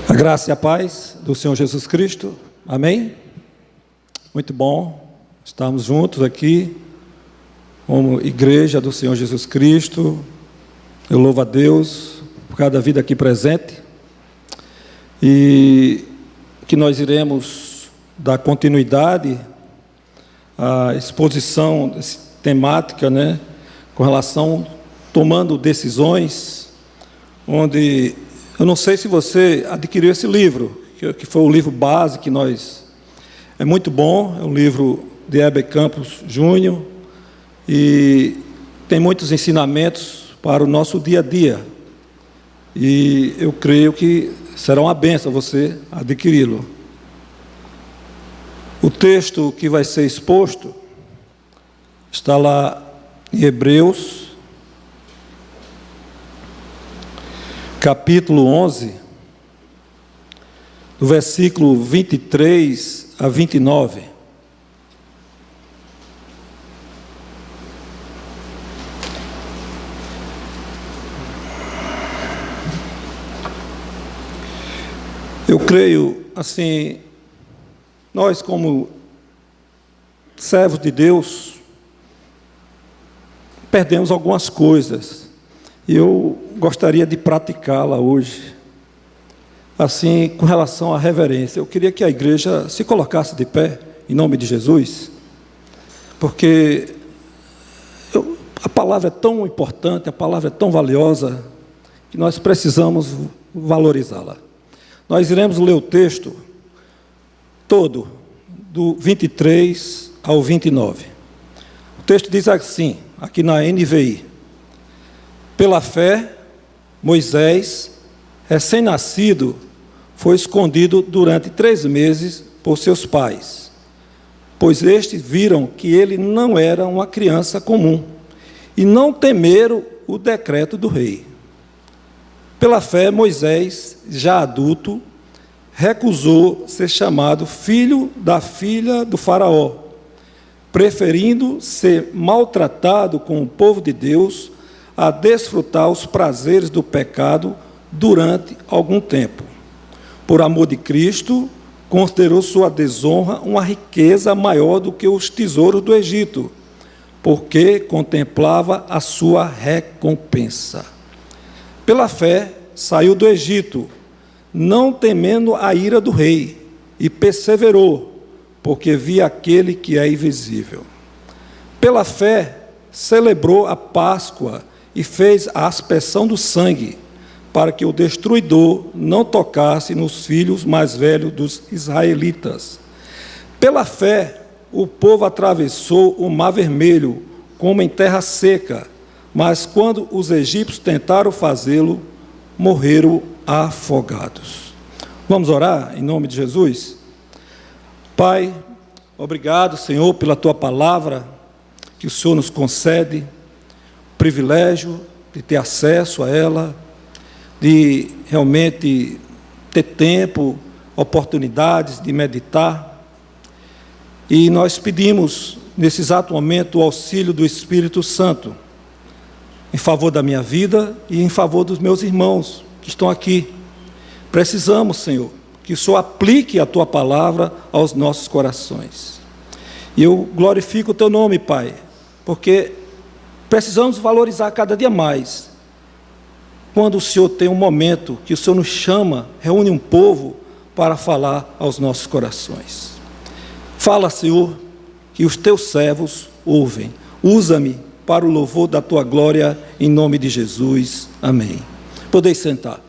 A graça e a paz do Senhor Jesus Cristo, amém? Muito bom estarmos juntos aqui, como igreja do Senhor Jesus Cristo. Eu louvo a Deus por cada vida aqui presente, e que nós iremos dar continuidade à exposição temática, com relação tomando decisões, onde eu não sei se você adquiriu esse livro, que foi o livro base que nós... É muito bom, é um livro de Heber Campos Júnior, e tem muitos ensinamentos para o nosso dia a dia. E eu creio que será uma bênção você adquiri-lo. O texto que vai ser exposto está lá em Hebreus, capítulo 11, do versículo 23 a 29. Eu creio, assim, nós como servos de Deus, perdemos algumas coisas, e eu gostaria de praticá-la hoje, assim, com relação à reverência. Eu queria que a igreja se colocasse de pé, em nome de Jesus, porque a palavra é tão importante, a palavra é tão valiosa, que nós precisamos valorizá-la. Nós iremos ler o texto todo, do 23 ao 29. O texto diz assim, aqui na NVI: pela fé, Moisés, recém-nascido, foi escondido durante 3 meses por seus pais, pois estes viram que ele não era uma criança comum, e não temeram o decreto do rei. Pela fé, Moisés, já adulto, recusou ser chamado filho da filha do faraó, preferindo ser maltratado com o povo de Deus a desfrutar os prazeres do pecado durante algum tempo. Por amor de Cristo, considerou sua desonra uma riqueza maior do que os tesouros do Egito, porque contemplava a sua recompensa. Pela fé, saiu do Egito, não temendo a ira do rei, e perseverou, porque via aquele que é invisível. Pela fé, celebrou a Páscoa e fez a aspersão do sangue, para que o destruidor não tocasse nos filhos mais velhos dos israelitas. Pela fé, o povo atravessou o Mar Vermelho, como em terra seca, mas quando os egípcios tentaram fazê-lo, morreram afogados. Vamos orar em nome de Jesus? Pai, obrigado, Senhor, pela Tua palavra, que o Senhor nos concede o privilégio de ter acesso a ela, de realmente ter tempo, oportunidades de meditar. E nós pedimos, nesse exato momento, o auxílio do Espírito Santo, em favor da minha vida e em favor dos meus irmãos que estão aqui. Precisamos, Senhor, que o Senhor aplique a Tua palavra aos nossos corações. E eu glorifico o Teu nome, Pai, porque precisamos valorizar cada dia mais. Quando o Senhor tem um momento que o Senhor nos chama, reúne um povo para falar aos nossos corações. Fala, Senhor, que os Teus servos ouvem. Usa-me para o louvor da Tua glória, em nome de Jesus. Amém. Podeis sentar.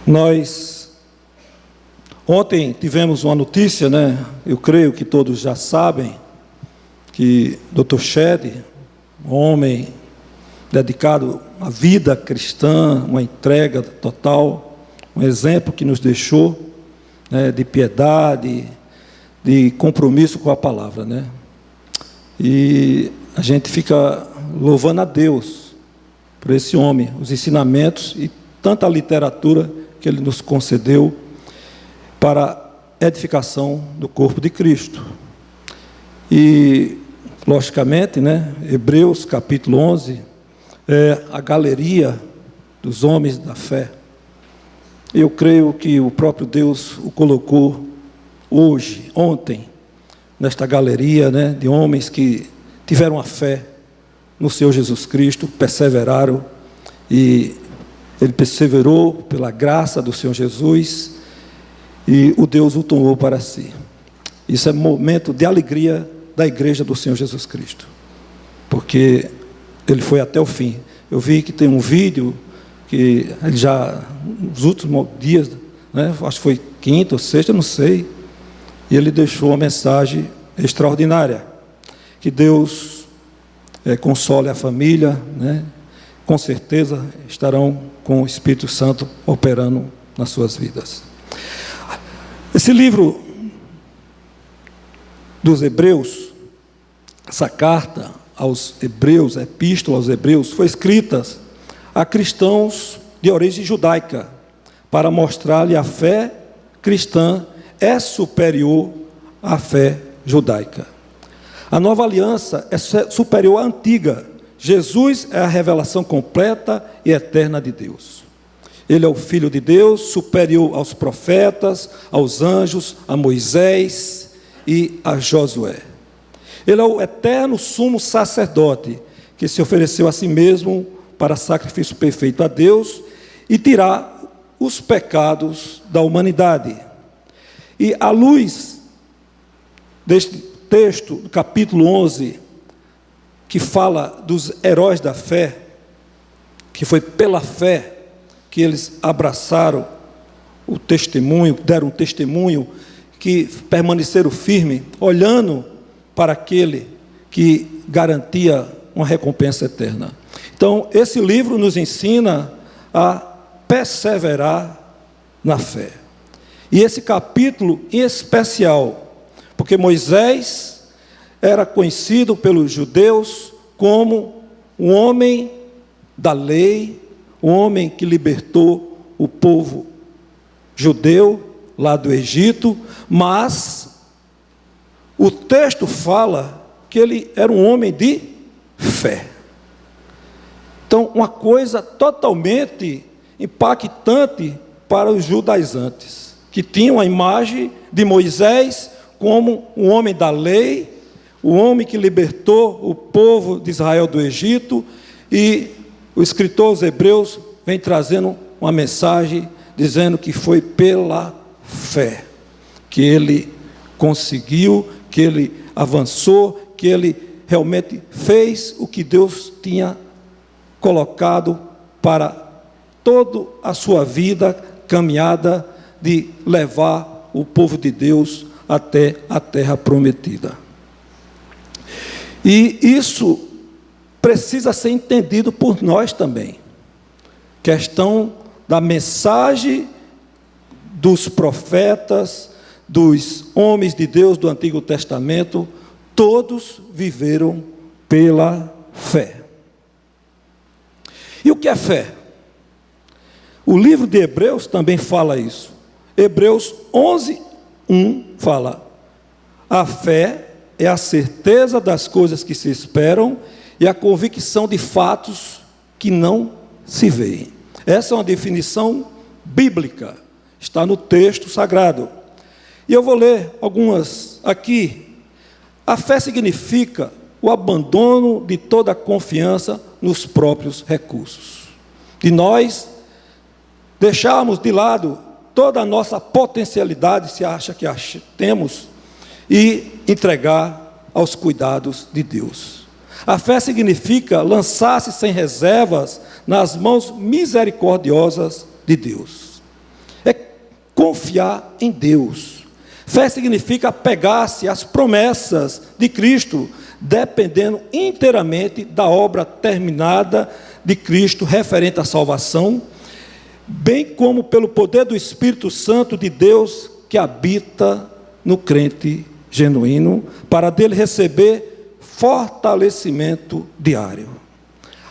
Nós ontem tivemos uma notícia, eu creio que todos já sabem, que Dr. Shed, um homem dedicado à vida cristã, uma entrega total, um exemplo que nos deixou, de piedade, de compromisso com a palavra, E a gente fica louvando a Deus por esse homem, os ensinamentos e tanta literatura que ele nos concedeu para a edificação do corpo de Cristo. E, logicamente, Hebreus capítulo 11 é a galeria dos homens da fé. Eu creio que o próprio Deus o colocou hoje, ontem, nesta galeria de homens que tiveram a fé no Senhor Jesus Cristo, perseveraram, e ele perseverou pela graça do Senhor Jesus, e o Deus o tomou para si. Isso é momento de alegria da igreja do Senhor Jesus Cristo, porque ele foi até o fim. Eu vi que tem um vídeo que ele já, nos últimos dias, acho que foi quinta ou sexta, não sei, e ele deixou uma mensagem extraordinária, que Deus console a família, com certeza estarão com o Espírito Santo operando nas suas vidas. Esse livro dos Hebreus, essa carta aos Hebreus, a epístola aos Hebreus, foi escrita a cristãos de origem judaica, para mostrar-lhe a fé cristã é superior à fé judaica. A nova aliança é superior à antiga. Jesus é a revelação completa e eterna de Deus. Ele é o Filho de Deus, superior aos profetas, aos anjos, a Moisés e a Josué. Ele é o eterno sumo sacerdote, que se ofereceu a si mesmo para sacrifício perfeito a Deus e tirar os pecados da humanidade. E à luz deste texto, do capítulo 11, que fala dos heróis da fé, que foi pela fé que eles abraçaram o testemunho, deram um testemunho, que permaneceram firmes, olhando para aquele que garantia uma recompensa eterna. Então, esse livro nos ensina a perseverar na fé. E esse capítulo em especial, porque Moisés era conhecido pelos judeus como um homem da lei, um homem que libertou o povo judeu lá do Egito, mas o texto fala que ele era um homem de fé. Então, uma coisa totalmente impactante para os judaizantes, que tinham a imagem de Moisés como um homem da lei, o homem que libertou o povo de Israel do Egito, e o escritor aos Hebreus vem trazendo uma mensagem dizendo que foi pela fé que ele conseguiu, que ele avançou, que ele realmente fez o que Deus tinha colocado para toda a sua vida, caminhada de levar o povo de Deus até a terra prometida. E isso precisa ser entendido por nós também. Questão da mensagem dos profetas, dos homens de Deus do Antigo Testamento, todos viveram pela fé. E o que é fé? O livro de Hebreus também fala isso. Hebreus 11, 1 fala: a fé é a certeza das coisas que se esperam e a convicção de fatos que não se veem. Essa é uma definição bíblica, está no texto sagrado. E eu vou ler algumas aqui. A fé significa o abandono de toda a confiança nos próprios recursos. De nós deixarmos de lado toda a nossa potencialidade, se acha que temos, e entregar aos cuidados de Deus. A fé significa lançar-se sem reservas nas mãos misericordiosas de Deus. É confiar em Deus. Fé significa apegar-se às promessas de Cristo, dependendo inteiramente da obra terminada de Cristo referente à salvação, bem como pelo poder do Espírito Santo de Deus que habita no crente genuíno, para dele receber fortalecimento diário.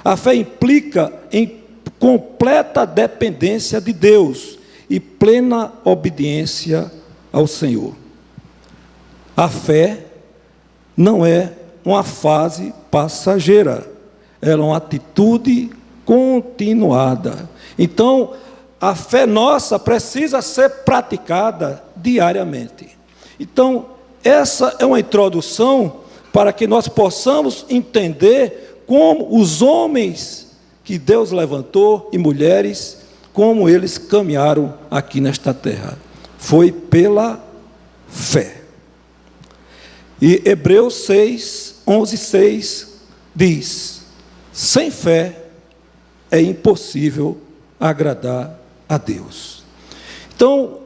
A fé implica em completa dependência de Deus e plena obediência ao Senhor. A fé não é uma fase passageira, ela é uma atitude continuada. Então, a fé nossa precisa ser praticada diariamente. Então, essa é uma introdução para que nós possamos entender como os homens que Deus levantou e mulheres, como eles caminharam aqui nesta terra. Foi pela fé. E Hebreus 6, 11, 6 diz: sem fé é impossível agradar a Deus. Então,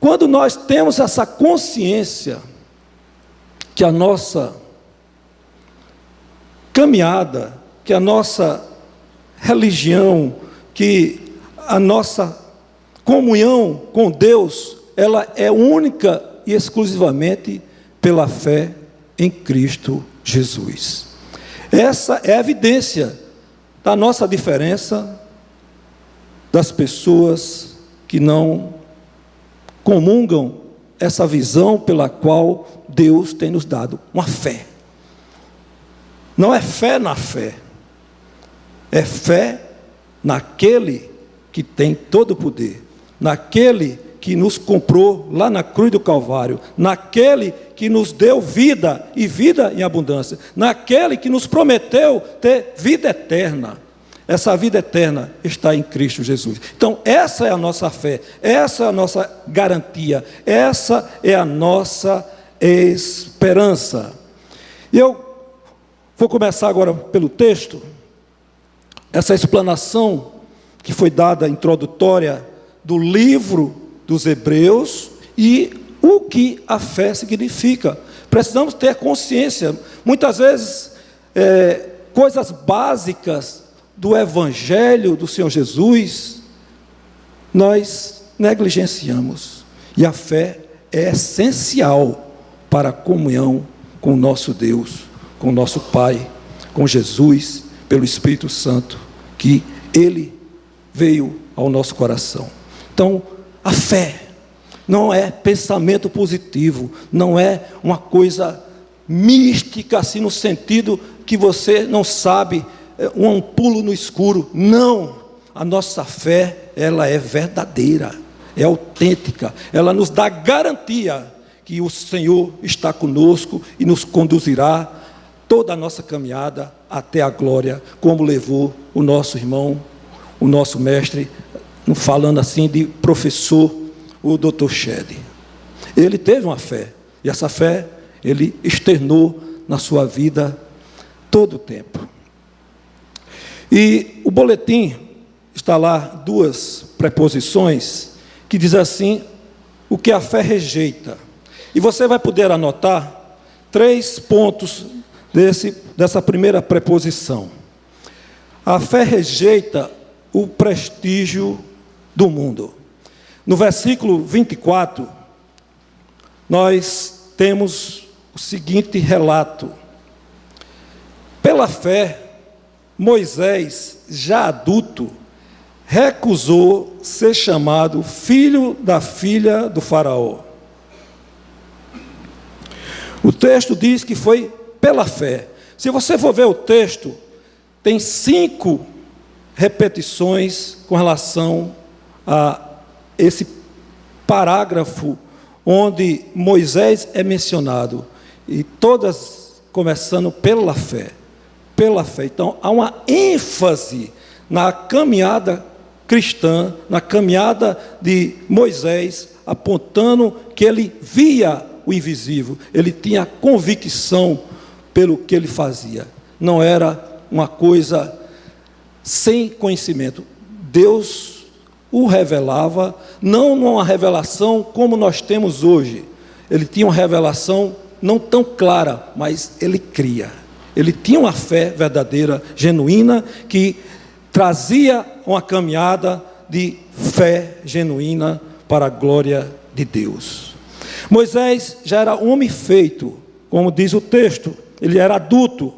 quando nós temos essa consciência que a nossa caminhada, que a nossa religião, que a nossa comunhão com Deus, ela é única e exclusivamente pela fé em Cristo Jesus. Essa é a evidência da nossa diferença das pessoas que não comungam essa visão pela qual Deus tem nos dado uma fé. Não é fé na fé, é fé naquele que tem todo o poder, naquele que nos comprou lá na cruz do Calvário, naquele que nos deu vida e vida em abundância, naquele que nos prometeu ter vida eterna. Essa vida eterna está em Cristo Jesus. Então, essa é a nossa fé, essa é a nossa garantia, essa é a nossa esperança. E eu vou começar agora pelo texto, essa explanação que foi dada, introdutória, do livro dos Hebreus e o que a fé significa. Precisamos ter consciência. Muitas vezes, coisas básicas do Evangelho do Senhor Jesus, nós negligenciamos. E a fé é essencial para a comunhão com o nosso Deus, com o nosso Pai, com Jesus, pelo Espírito Santo, que Ele veio ao nosso coração. Então, a fé não é pensamento positivo, não é uma coisa mística, assim, no sentido que você não sabe, um pulo no escuro. Não, a nossa fé, ela é verdadeira, é autêntica, ela nos dá garantia que o Senhor está conosco e nos conduzirá toda a nossa caminhada até a glória, como levou o nosso irmão, o nosso mestre, falando assim de professor, o Dr. Shedd. Ele teve uma fé, e essa fé ele externou na sua vida todo o tempo. E o boletim está lá, duas preposições, que diz assim, o que a fé rejeita. E você vai poder anotar 3 pontos dessa primeira preposição. A fé rejeita o prestígio do mundo. No versículo 24, nós temos o seguinte relato. Pela fé, Moisés, já adulto, recusou ser chamado filho da filha do faraó. O texto diz que foi pela fé. Se você for ver o texto, tem 5 repetições com relação a esse parágrafo onde Moisés é mencionado, e todas começando pela fé. Pela fé. Então, há uma ênfase na caminhada cristã, na caminhada de Moisés, apontando que ele via o invisível, ele tinha convicção pelo que ele fazia. Não era uma coisa sem conhecimento. Deus o revelava, não numa revelação como nós temos hoje. Ele tinha uma revelação não tão clara, mas ele cria. Ele tinha uma fé verdadeira, genuína, que trazia uma caminhada de fé genuína para a glória de Deus. Moisés já era homem feito, como diz o texto, ele era adulto.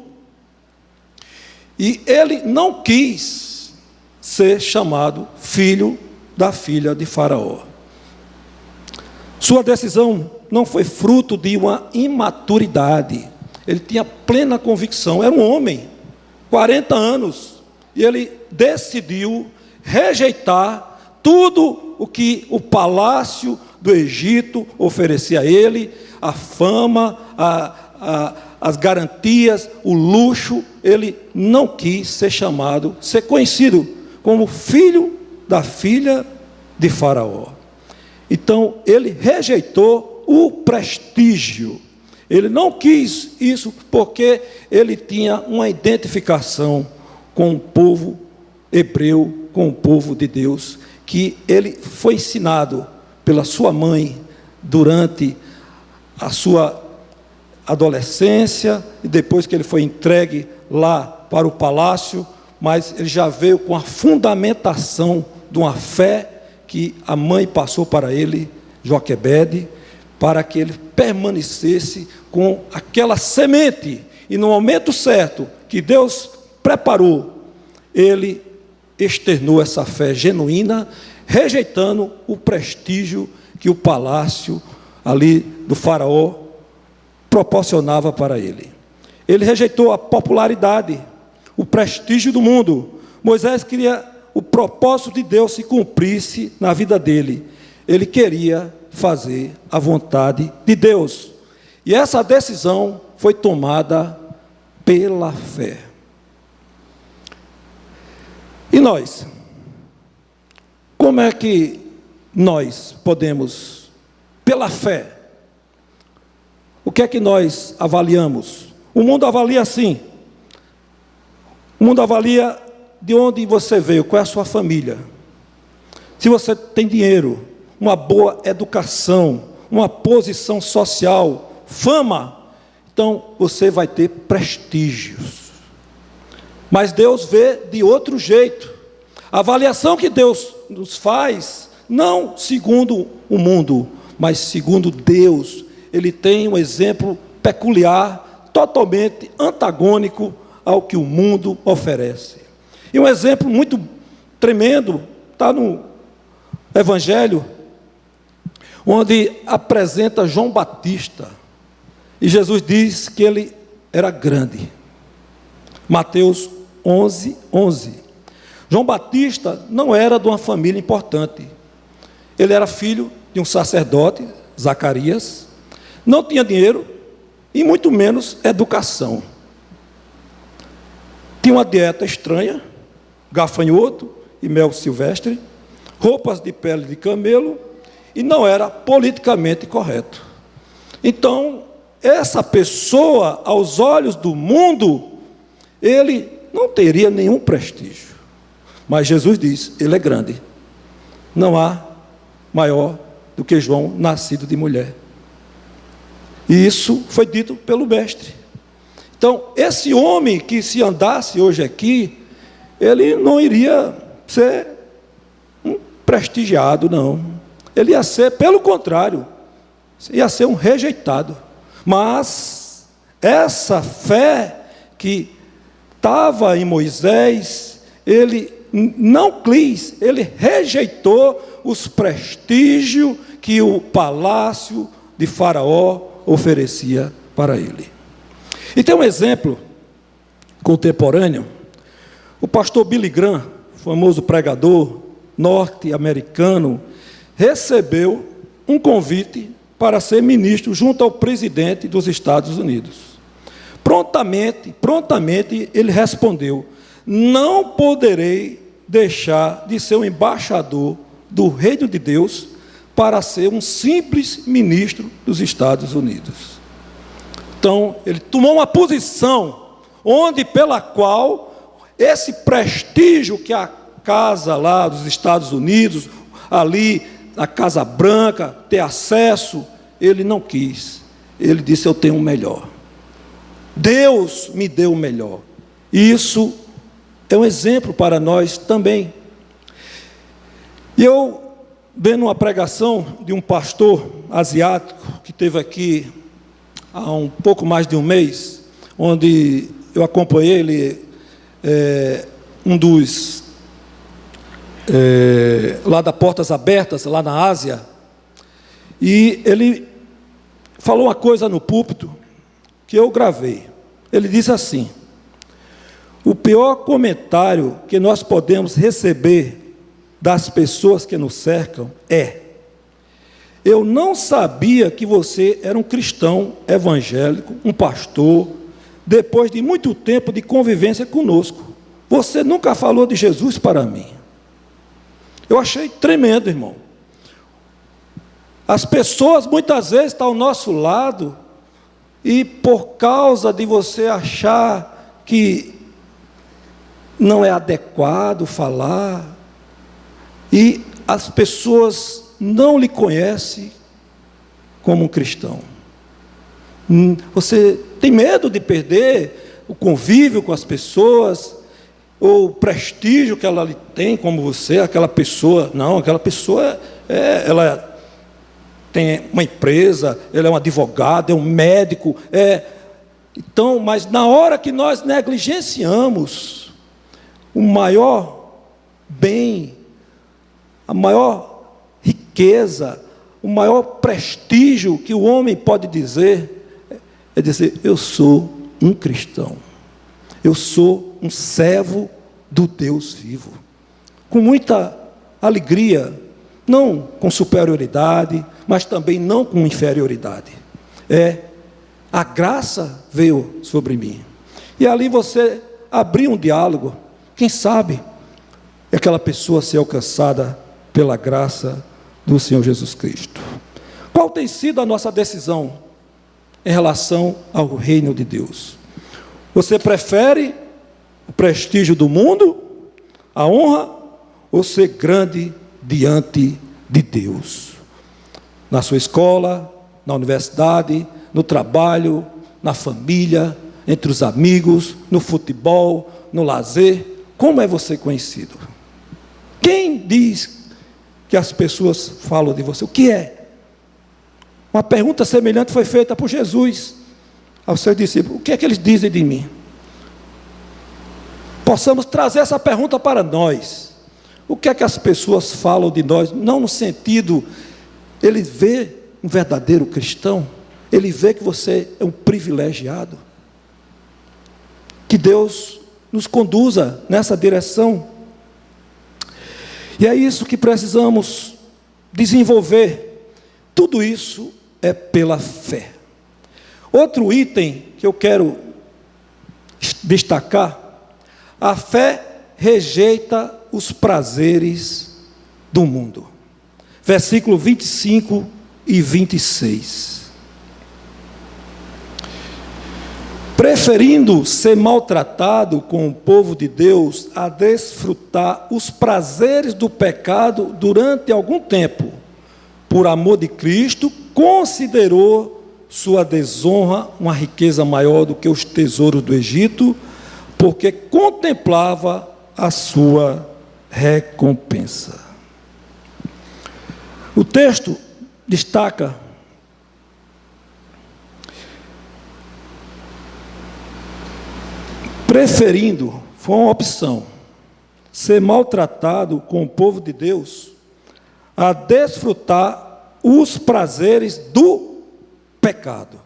E ele não quis ser chamado filho da filha de Faraó. Sua decisão não foi fruto de uma imaturidade. Ele tinha plena convicção, era um homem, 40 anos, e ele decidiu rejeitar tudo o que o palácio do Egito oferecia a ele, a fama, as garantias, o luxo. Ele não quis ser chamado, ser conhecido como filho da filha de Faraó. Então, ele rejeitou o prestígio. Ele não quis isso porque ele tinha uma identificação com o povo hebreu, com o povo de Deus, que ele foi ensinado pela sua mãe durante a sua adolescência, e depois que ele foi entregue lá para o palácio, mas ele já veio com a fundamentação de uma fé que a mãe passou para ele, Joquebede, para que ele permanecesse com aquela semente, e no momento certo que Deus preparou, ele externou essa fé genuína, rejeitando o prestígio que o palácio ali do Faraó proporcionava para ele. Ele rejeitou a popularidade, o prestígio do mundo. Moisés queria o propósito de Deus se cumprisse na vida dele. Ele queria fazer a vontade de Deus. E essa decisão foi tomada pela fé. E nós? Como é que nós podemos, pela fé, o que é que nós avaliamos? O mundo avalia assim. O mundo avalia de onde você veio, qual é a sua família. Se você tem dinheiro, uma boa educação, uma posição social, fama, então você vai ter prestígios. Mas Deus vê de outro jeito. A avaliação que Deus nos faz, não segundo o mundo, mas segundo Deus. Ele tem um exemplo peculiar, totalmente antagônico ao que o mundo oferece. E um exemplo muito tremendo está no Evangelho, onde apresenta João Batista. E Jesus diz que ele era grande. Mateus 11, 11. João Batista não era de uma família importante. Ele era filho de um sacerdote, Zacarias. Não tinha dinheiro e muito menos educação. Tinha uma dieta estranha, gafanhoto e mel silvestre, roupas de pele de camelo, e não era politicamente correto. Então, essa pessoa, aos olhos do mundo, ele não teria nenhum prestígio. Mas Jesus diz, ele é grande. Não há maior do que João, nascido de mulher. E isso foi dito pelo mestre. Então, esse homem que se andasse hoje aqui, ele não iria ser um prestigiado, não. Ele ia ser, pelo contrário, ia ser um rejeitado. Mas essa fé que estava em Moisés, ele não quis, ele rejeitou os prestígios que o palácio de Faraó oferecia para ele. E tem um exemplo contemporâneo. O pastor Billy Graham, famoso pregador norte-americano, recebeu um convite para ser ministro junto ao presidente dos Estados Unidos. Prontamente ele respondeu: não poderei deixar de ser um embaixador do reino de Deus para ser um simples ministro dos Estados Unidos. Então, ele tomou uma posição pela qual esse prestígio que a casa lá dos Estados Unidos, ali na Casa Branca, ter acesso, ele não quis. Ele disse, eu tenho o melhor. Deus me deu o melhor. E isso é um exemplo para nós também. E eu, vendo uma pregação de um pastor asiático, que esteve aqui há um pouco mais de um mês, onde eu acompanhei ele, um dos lá da Portas Abertas, lá na Ásia, e ele falou uma coisa no púlpito que eu gravei. Ele disse assim: o pior comentário que nós podemos receber das pessoas que nos cercam é: eu não sabia que você era um cristão evangélico, um pastor, depois de muito tempo de convivência conosco. Você nunca falou de Jesus para mim. Eu achei tremendo, irmão. As pessoas muitas vezes estão ao nosso lado e por causa de você achar que não é adequado falar, e as pessoas não lhe conhecem como um cristão. Você tem medo de perder o convívio com as pessoas, ou o prestígio que ela tem como você, aquela pessoa. Não, aquela pessoa, ela tem uma empresa, ela é um advogado, é um médico, então, mas na hora que nós negligenciamos o maior bem, a maior riqueza, o maior prestígio que o homem pode dizer, é dizer: eu sou um cristão, eu sou um servo do Deus vivo, com muita alegria, não com superioridade, mas também não com inferioridade. A graça veio sobre mim, e ali você abrir um diálogo, quem sabe aquela pessoa ser alcançada pela graça do Senhor Jesus Cristo. Qual tem sido a nossa decisão em relação ao reino de Deus? Você prefere o prestígio do mundo, a honra, ou ser grande diante de Deus? Na sua escola, na universidade, no trabalho, na família, entre os amigos, no futebol, no lazer, como é você conhecido? Quem diz que as pessoas falam de você? O que é? Uma pergunta semelhante foi feita por Jesus aos seus discípulos: o que é que eles dizem de mim? Possamos trazer essa pergunta para nós. O que é que as pessoas falam de nós? Não no sentido, ele vê um verdadeiro cristão, ele vê que você é um privilegiado. Que Deus nos conduza nessa direção. E é isso que precisamos desenvolver. Tudo isso é pela fé. Outro item que eu quero destacar: a fé rejeita os prazeres do mundo. Versículo 25 e 26. Preferindo ser maltratado com o povo de Deus a desfrutar os prazeres do pecado durante algum tempo, por amor de Cristo, considerou sua desonra uma riqueza maior do que os tesouros do Egito, porque contemplava a sua recompensa. O texto destaca preferindo, foi uma opção, ser maltratado com o povo de Deus a desfrutar os prazeres do pecado.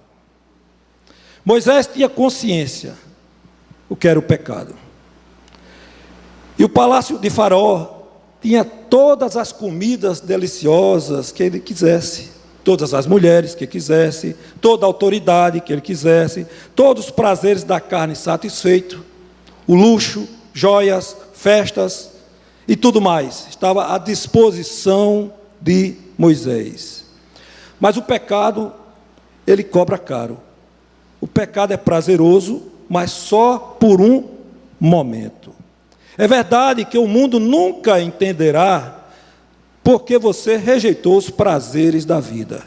Moisés tinha consciência o que era o pecado. E o palácio de Faraó tinha todas as comidas deliciosas que ele quisesse, todas as mulheres que quisesse, toda a autoridade que ele quisesse, todos os prazeres da carne satisfeitos, o luxo, joias, festas e tudo mais, estava à disposição de Moisés. Mas o pecado, ele cobra caro. O pecado é prazeroso, mas só por um momento. É verdade que o mundo nunca entenderá porque você rejeitou os prazeres da vida.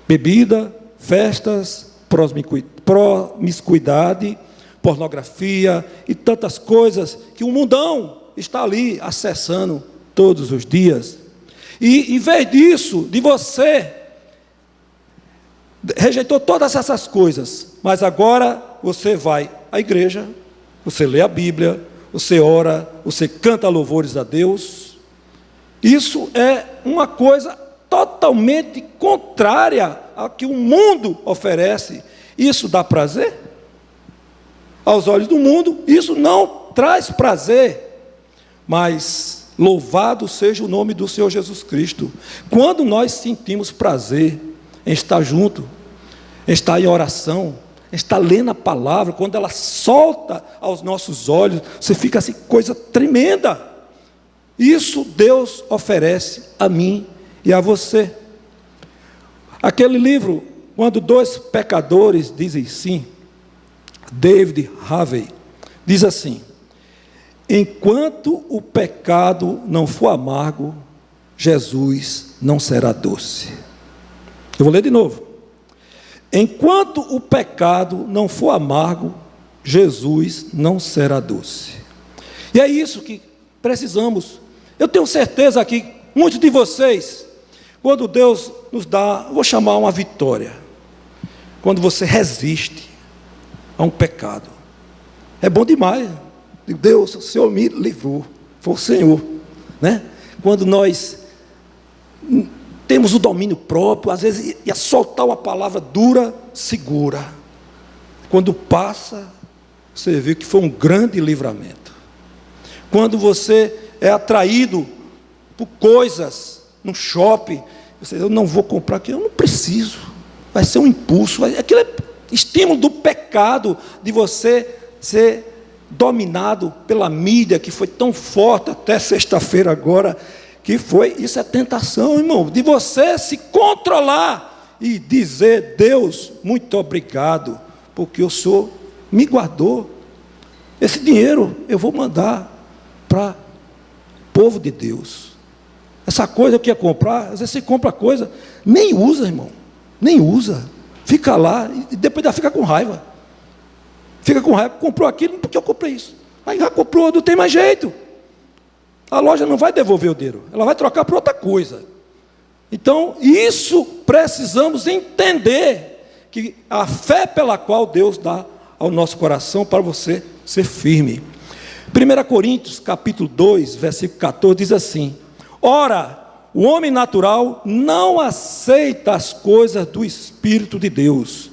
Bebida, festas, promiscuidade, pornografia e tantas coisas que o mundão está ali acessando todos os dias. E em vez disso, de você rejeitou todas essas coisas, mas agora você vai à igreja, você lê a Bíblia, você ora, você canta louvores a Deus. Isso é uma coisa totalmente contrária ao que o mundo oferece. Isso dá prazer? Aos olhos do mundo, isso não traz prazer. Mas louvado seja o nome do Senhor Jesus Cristo. Quando nós sentimos prazer em estar junto, em estar em oração, em estar lendo a palavra, quando ela solta aos nossos olhos, você fica assim, coisa tremenda. Isso Deus oferece a mim e a você. Aquele livro, Quando Dois Pecadores Dizem Sim, David Harvey, diz assim: enquanto o pecado não for amargo, Jesus não será doce. Eu vou ler de novo. Enquanto o pecado não for amargo, Jesus não será doce. E é isso que precisamos. Eu tenho certeza que muitos de vocês, quando Deus nos dá, vou chamar uma vitória, quando você resiste a um pecado, é bom demais. Deus, o Senhor me livrou, foi o Senhor, né? Quando nós temos o domínio próprio, às vezes ia soltar uma palavra dura, segura. Quando passa, você vê que foi um grande livramento. Quando você é atraído por coisas no shopping, você diz, eu não vou comprar aquilo, eu não preciso, vai ser um impulso, aquilo é estímulo do pecado, de você ser dominado pela mídia, que foi tão forte até sexta-feira agora, que foi, isso é tentação, irmão, de você se controlar e dizer, Deus, muito obrigado, porque o Senhor me guardou, esse dinheiro eu vou mandar para o povo de Deus. Essa coisa que ia comprar, às vezes você compra coisa, nem usa, irmão, nem usa, fica lá, e depois ainda fica com raiva, comprou aquilo, porque eu comprei isso, aí já comprou, não tem mais jeito, a loja não vai devolver o dinheiro, ela vai trocar por outra coisa. Então, isso precisamos entender, que a fé pela qual Deus dá ao nosso coração, para você ser firme. 1 Coríntios, capítulo 2, versículo 14, diz assim: ora, o homem natural não aceita as coisas do Espírito de Deus,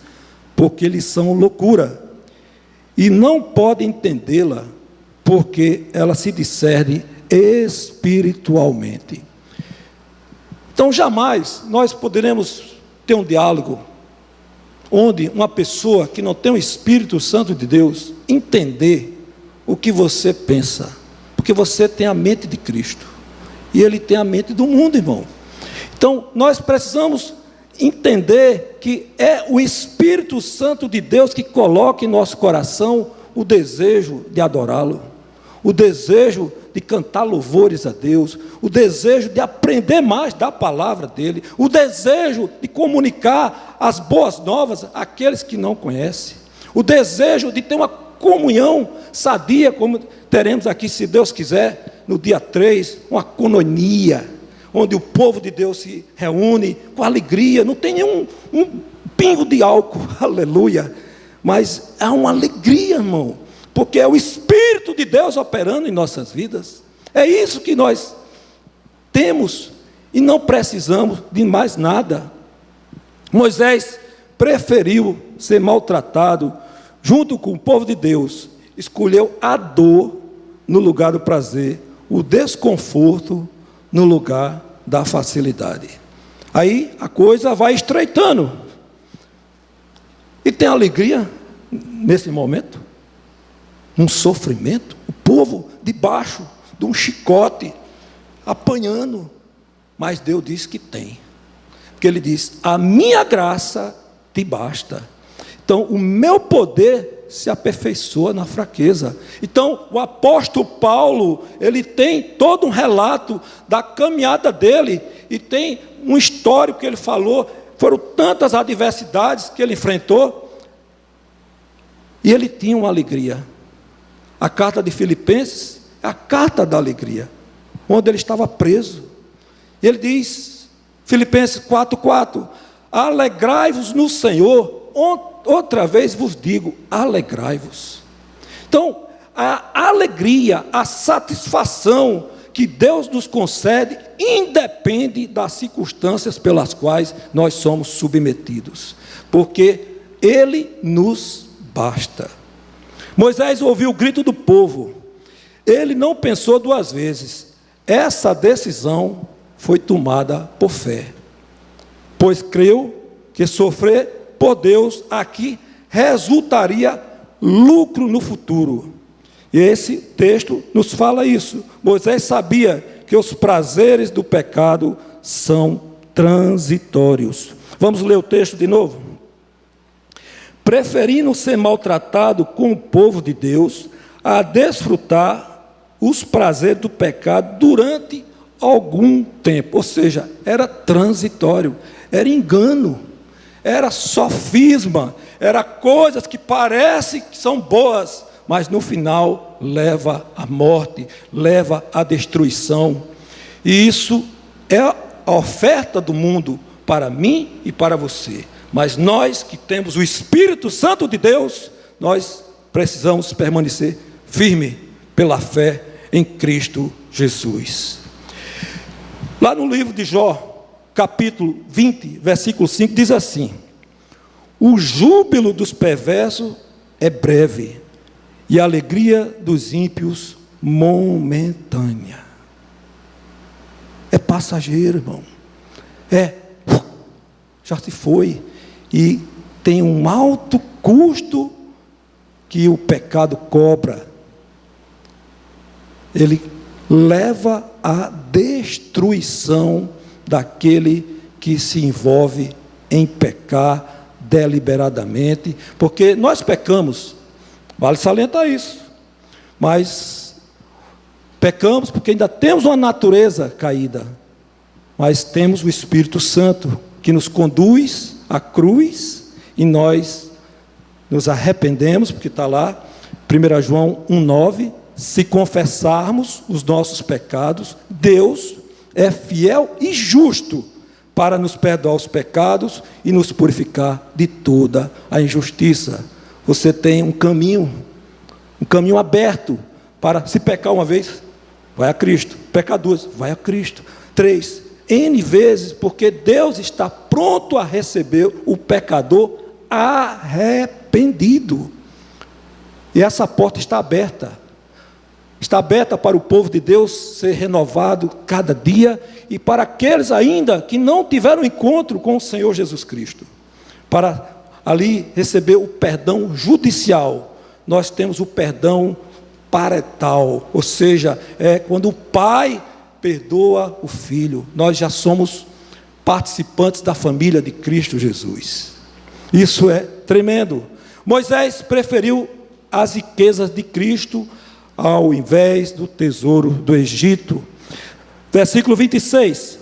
porque eles são loucura, e não pode entendê-la, porque ela se discerne espiritualmente. Então jamais nós poderemos ter um diálogo onde uma pessoa que não tem o Espírito Santo de Deus entender o que você pensa, porque você tem a mente de Cristo e ele tem a mente do mundo, irmão. Então nós precisamos entender que é o Espírito Santo de Deus que coloca em nosso coração o desejo de adorá-lo, o desejo de cantar louvores a Deus, o desejo de aprender mais da palavra dele, o desejo de comunicar as boas novas àqueles que não conhecem, o desejo de ter uma comunhão sadia, como teremos aqui, se Deus quiser, no dia 3, uma coinonia, onde o povo de Deus se reúne com alegria, não tem nenhum pingo de álcool, aleluia, mas há uma alegria, irmão, porque é o Espírito de Deus operando em nossas vidas. É isso que nós temos e não precisamos de mais nada. Moisés preferiu ser maltratado junto com o povo de Deus, escolheu a dor no lugar do prazer, o desconforto no lugar da facilidade. Aí a coisa vai estreitando. E tem alegria nesse momento? Um sofrimento, o povo debaixo de um chicote, apanhando, mas Deus diz que tem, porque Ele diz, a minha graça te basta, então o meu poder se aperfeiçoa na fraqueza. Então o apóstolo Paulo, ele tem todo um relato da caminhada dele, e tem um histórico que ele falou, foram tantas adversidades que ele enfrentou, e ele tinha uma alegria. A carta de Filipenses é a carta da alegria, onde ele estava preso. E ele diz, Filipenses 4:4, alegrai-vos no Senhor. outra vez vos digo, alegrai-vos. Então, a alegria, a satisfação que Deus nos concede, independe das circunstâncias pelas quais nós somos submetidos, porque Ele nos basta. Moisés ouviu o grito do povo, ele não pensou duas vezes, essa decisão foi tomada por fé, pois creu que sofrer por Deus aqui resultaria lucro no futuro. E esse texto nos fala isso. Moisés sabia que os prazeres do pecado são transitórios. Vamos ler o texto de novo? Preferindo ser maltratado com o povo de Deus a desfrutar os prazeres do pecado durante algum tempo. Ou seja, era transitório, era engano, era sofisma, era coisas que parecem que são boas, mas no final leva à morte, leva à destruição. E isso é a oferta do mundo para mim e para você. Mas nós que temos o Espírito Santo de Deus, nós precisamos permanecer firme pela fé em Cristo Jesus. Lá no livro de Jó, capítulo 20, versículo 5, diz assim: o júbilo dos perversos é breve, e a alegria dos ímpios momentânea. É passageiro, irmão. Já se foi. E tem um alto custo que o pecado cobra. Ele leva à destruição daquele que se envolve em pecar deliberadamente, porque nós pecamos, vale salientar isso, mas pecamos porque ainda temos uma natureza caída, mas temos o Espírito Santo que nos conduz à cruz, e nós nos arrependemos, porque está lá, 1 João 1,9, se confessarmos os nossos pecados, Deus é fiel e justo para nos perdoar os pecados e nos purificar de toda a injustiça. Você tem um caminho aberto para, se pecar uma vez, vai a Cristo, pecar duas, vai a Cristo, 3, N vezes, porque Deus está pronto a receber o pecador arrependido. E essa porta está aberta para o povo de Deus ser renovado cada dia, e para aqueles ainda que não tiveram encontro com o Senhor Jesus Cristo, para ali receber o perdão judicial. Nós temos o perdão parental, ou seja, é quando o pai perdoa o filho. Nós já somos participantes da família de Cristo Jesus. Isso é tremendo. Moisés preferiu as riquezas de Cristo ao invés do tesouro do Egito. Versículo 26.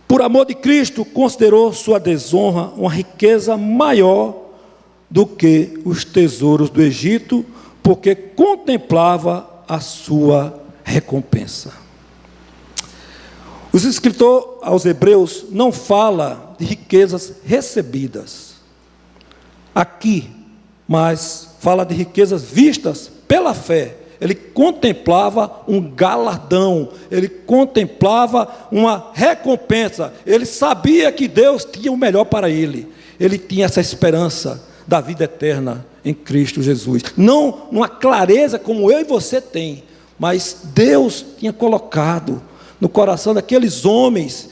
Por amor de Cristo, considerou sua desonra uma riqueza maior do que os tesouros do Egito, porque contemplava a sua recompensa. O escritor aos Hebreus não fala de riquezas recebidas aqui, mas fala de riquezas vistas pela fé. Ele contemplava um galardão, ele contemplava uma recompensa, ele sabia que Deus tinha o melhor para ele, ele tinha essa esperança da vida eterna em Cristo Jesus, não uma clareza como eu e você tem, mas Deus tinha colocado no coração daqueles homens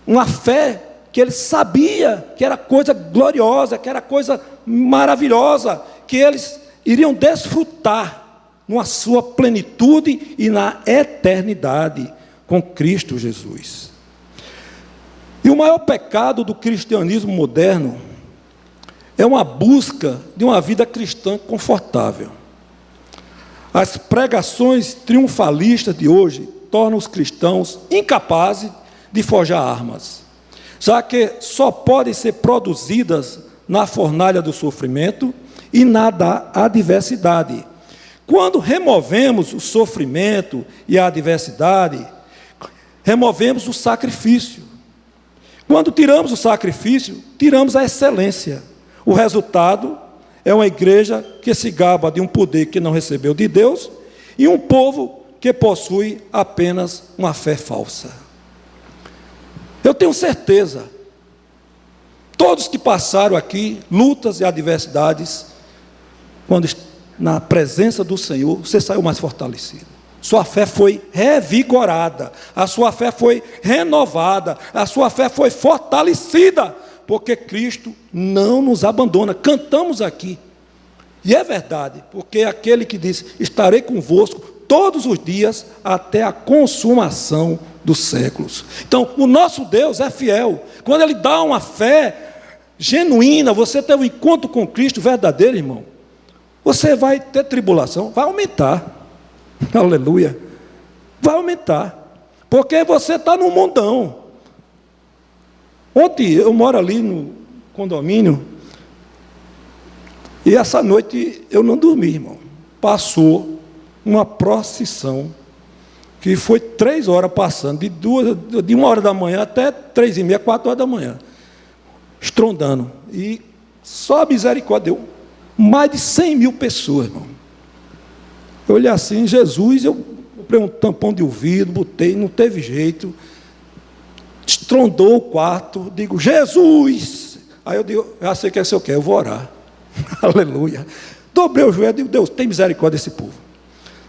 uma fé que ele sabia que era coisa gloriosa, que era coisa maravilhosa, que eles iriam desfrutar na sua plenitude e na eternidade com Cristo Jesus. E o maior pecado do cristianismo moderno é uma busca de uma vida cristã confortável. As pregações triunfalistas de hoje tornam os cristãos incapazes de forjar armas, já que só podem ser produzidas na fornalha do sofrimento e na da adversidade. Quando removemos o sofrimento e a adversidade, removemos o sacrifício. Quando tiramos o sacrifício, tiramos a excelência. O resultado é uma igreja que se gaba de um poder que não recebeu de Deus e um povo que possui apenas uma fé falsa. Eu tenho certeza, todos que passaram aqui, lutas e adversidades, quando na presença do Senhor, você saiu mais fortalecido. Sua fé foi revigorada, a sua fé foi renovada, a sua fé foi fortalecida, porque Cristo não nos abandona. Cantamos aqui, e é verdade, porque aquele que disse: estarei convosco todos os dias até a consumação dos séculos. Então, o nosso Deus é fiel. Quando Ele dá uma fé genuína, você tem um encontro com Cristo verdadeiro, irmão, você vai ter tribulação, vai aumentar. Aleluia. Vai aumentar, porque você está no mundão. Ontem eu moro ali no condomínio, e essa noite eu não dormi, irmão. Passou uma procissão que foi 3 horas passando, de 1 hora da manhã até 3h30, 4 horas da manhã, estrondando, e só a misericórdia deu mais de 100 mil pessoas, irmão. Eu olhei assim: Jesus, eu comprei um tampão de ouvido, botei, não teve jeito, estrondou o quarto, digo: Jesus! Aí eu digo: já sei o que é que eu quero, eu vou orar. Aleluia. Dobrei o joelho e digo: Deus, tem misericórdia desse povo.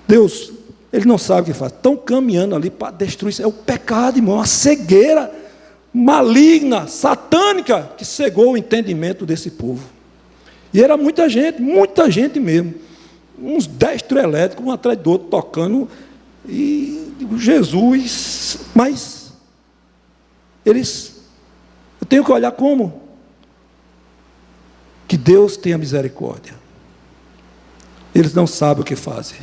Deus, eles não sabem o que faz, estão caminhando ali para destruir. É o pecado, irmão, uma cegueira maligna, satânica, que cegou o entendimento desse povo. E era muita gente mesmo. Uns 10 trio elétricos, um atrás do outro, tocando. E digo: Jesus, mas eles, eu tenho que olhar como? Que Deus tenha misericórdia. Eles não sabem o que fazem.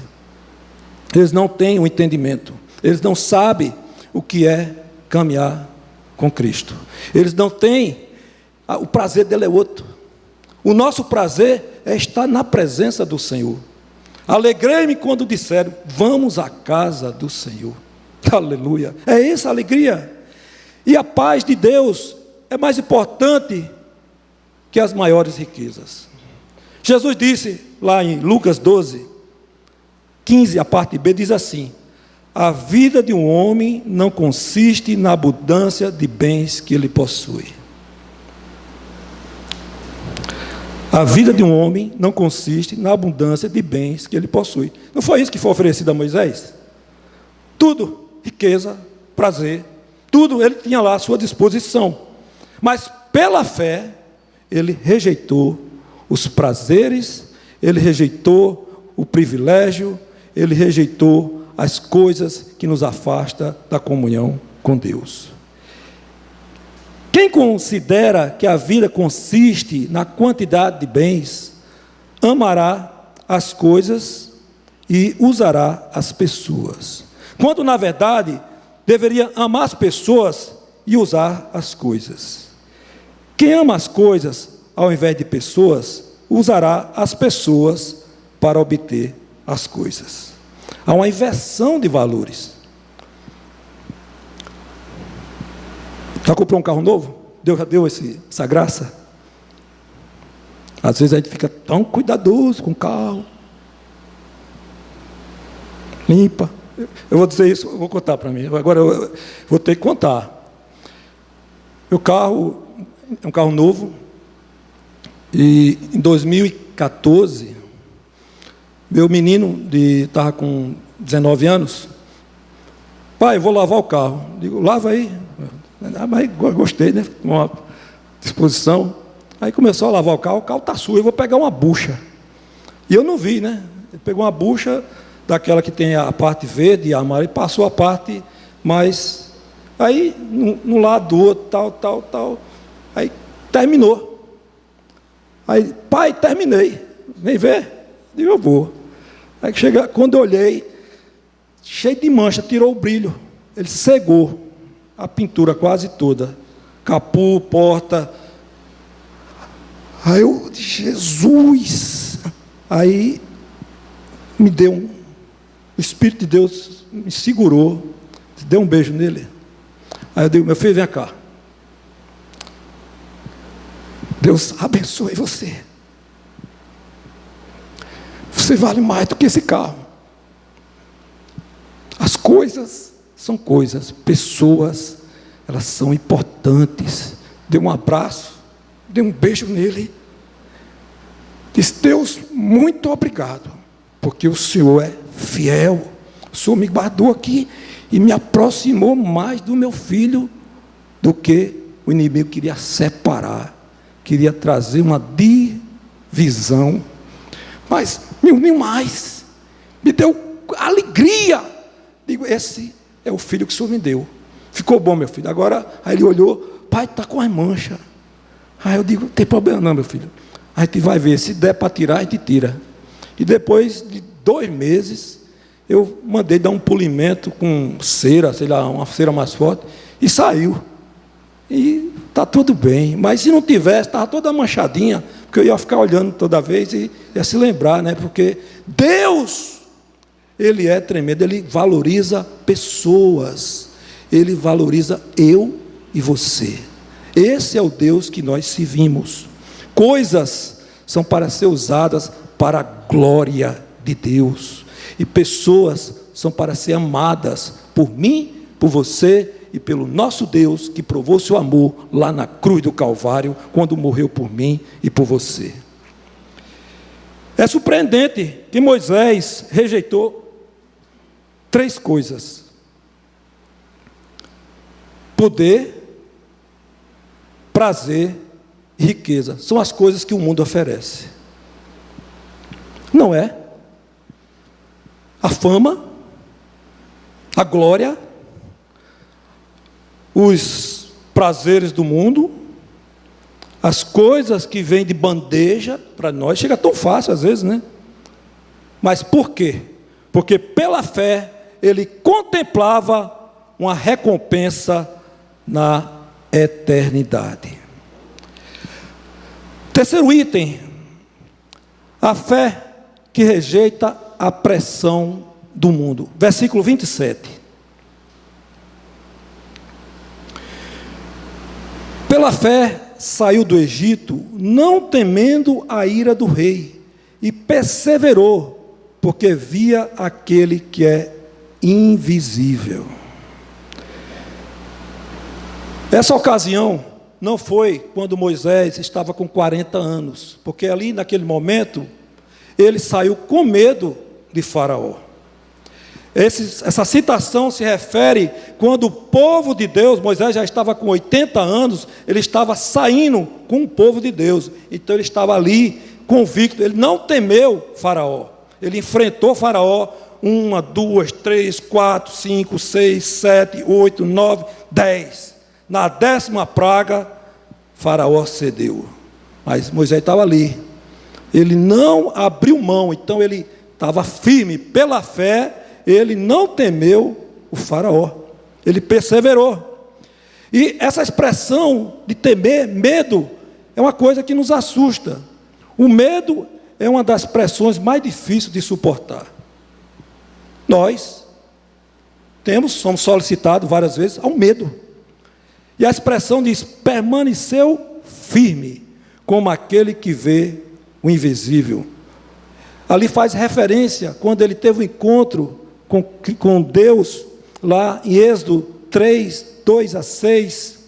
Eles não têm o entendimento. Eles não sabem o que é caminhar com Cristo. Eles não têm, o prazer dele é outro. O nosso prazer é estar na presença do Senhor. Alegrei-me quando disseram: vamos à casa do Senhor. Aleluia. É essa a alegria. E a paz de Deus é mais importante que as maiores riquezas. Jesus disse lá em Lucas 12, 15, a parte B, diz assim: a vida de um homem não consiste na abundância de bens que ele possui. A vida de um homem não consiste na abundância de bens que ele possui. Não foi isso que foi oferecido a Moisés? Tudo, riqueza, prazer, tudo ele tinha lá à sua disposição. Mas pela fé, ele rejeitou os prazeres, ele rejeitou o privilégio, ele rejeitou as coisas que nos afastam da comunhão com Deus. Quem considera que a vida consiste na quantidade de bens, amará as coisas e usará as pessoas, quando na verdade deveria amar as pessoas e usar as coisas. Quem ama as coisas ao invés de pessoas, usará as pessoas para obter as coisas. Há uma inversão de valores. Já comprou um carro novo? Deus já deu essa graça? Às vezes a gente fica tão cuidadoso com o carro. Limpa. Eu vou dizer isso, eu vou contar para mim. Agora eu vou ter que contar. Meu carro é um carro novo. E em 2014, meu menino estava com 19 anos. Pai, eu vou lavar o carro. Digo: lava aí. Mas gostei, né? Uma disposição. Aí começou a lavar o carro está sujo, eu vou pegar uma bucha. E eu não vi, né? Ele pegou uma bucha, daquela que tem a parte verde e amarela, e passou a parte mais. Aí, no lado do outro, tal. Aí terminou. Aí: pai, terminei. Vem ver? Digo: eu vou. Aí quando eu olhei, cheio de mancha, tirou o brilho. Ele cegou a pintura quase toda. Capô, porta. Aí eu: Jesus! Aí me deu o Espírito de Deus me segurou, deu um beijo nele. Aí eu digo: meu filho, vem cá. Deus abençoe você. Você vale mais do que esse carro. As coisas são coisas, pessoas, elas são importantes. Dê um abraço, dê um beijo nele. Diz: Deus, muito obrigado, porque o Senhor é fiel. O Senhor me guardou aqui e me aproximou mais do meu filho do que o inimigo queria separar, queria trazer uma divisão. Mas me uniu mais, me deu alegria. Digo: esse é o filho que o Senhor me deu. Ficou bom, meu filho. Agora, aí ele olhou: pai, está com as manchas. Aí eu digo: não tem problema não, meu filho. A gente vai ver, se der para tirar, a gente tira. E depois de 2 meses, eu mandei dar um polimento com cera, sei lá, uma cera mais forte, e saiu. E está tudo bem. Mas se não tivesse, estava toda manchadinha, porque eu ia ficar olhando toda vez e ia se lembrar, né? Porque Deus, Ele é tremendo, Ele valoriza pessoas, Ele valoriza eu e você. Esse é o Deus que nós servimos. Coisas são para ser usadas para a glória de Deus, e pessoas são para ser amadas por mim, por você e pelo nosso Deus, que provou seu amor lá na cruz do Calvário, quando morreu por mim e por você. É surpreendente que Moisés rejeitou 3 coisas: poder, prazer e riqueza. São as coisas que o mundo oferece. Não é? A fama, a glória, os prazeres do mundo, as coisas que vêm de bandeja para nós. Chega tão fácil às vezes, né? Mas por quê? Porque pela fé ele contemplava uma recompensa na eternidade. Terceiro item: a fé que rejeita a pressão do mundo. Versículo 27. Pela fé saiu do Egito, não temendo a ira do rei, e perseverou, porque via aquele que é invisível. Essa ocasião não foi quando Moisés estava com 40 anos, porque ali naquele momento ele saiu com medo de Faraó. Essa citação se refere quando o povo de Deus, Moisés já estava com 80 anos, ele estava saindo com o povo de Deus, então ele estava ali convicto, ele não temeu Faraó, ele enfrentou Faraó 1, 2, 3, 4, 5, 6, 7, 8, 9, 10. Na 10ª praga, Faraó cedeu, mas Moisés estava ali, ele não abriu mão, então ele estava firme, pela fé, ele não temeu o Faraó, ele perseverou. E essa expressão de temer, medo, é uma coisa que nos assusta. O medo é uma das pressões mais difíceis de suportar. Nós somos solicitados várias vezes ao medo. E a expressão diz: permaneceu firme, como aquele que vê o invisível. Ali faz referência, quando ele teve um encontro com Deus, lá em Êxodo 3, 2 a 6,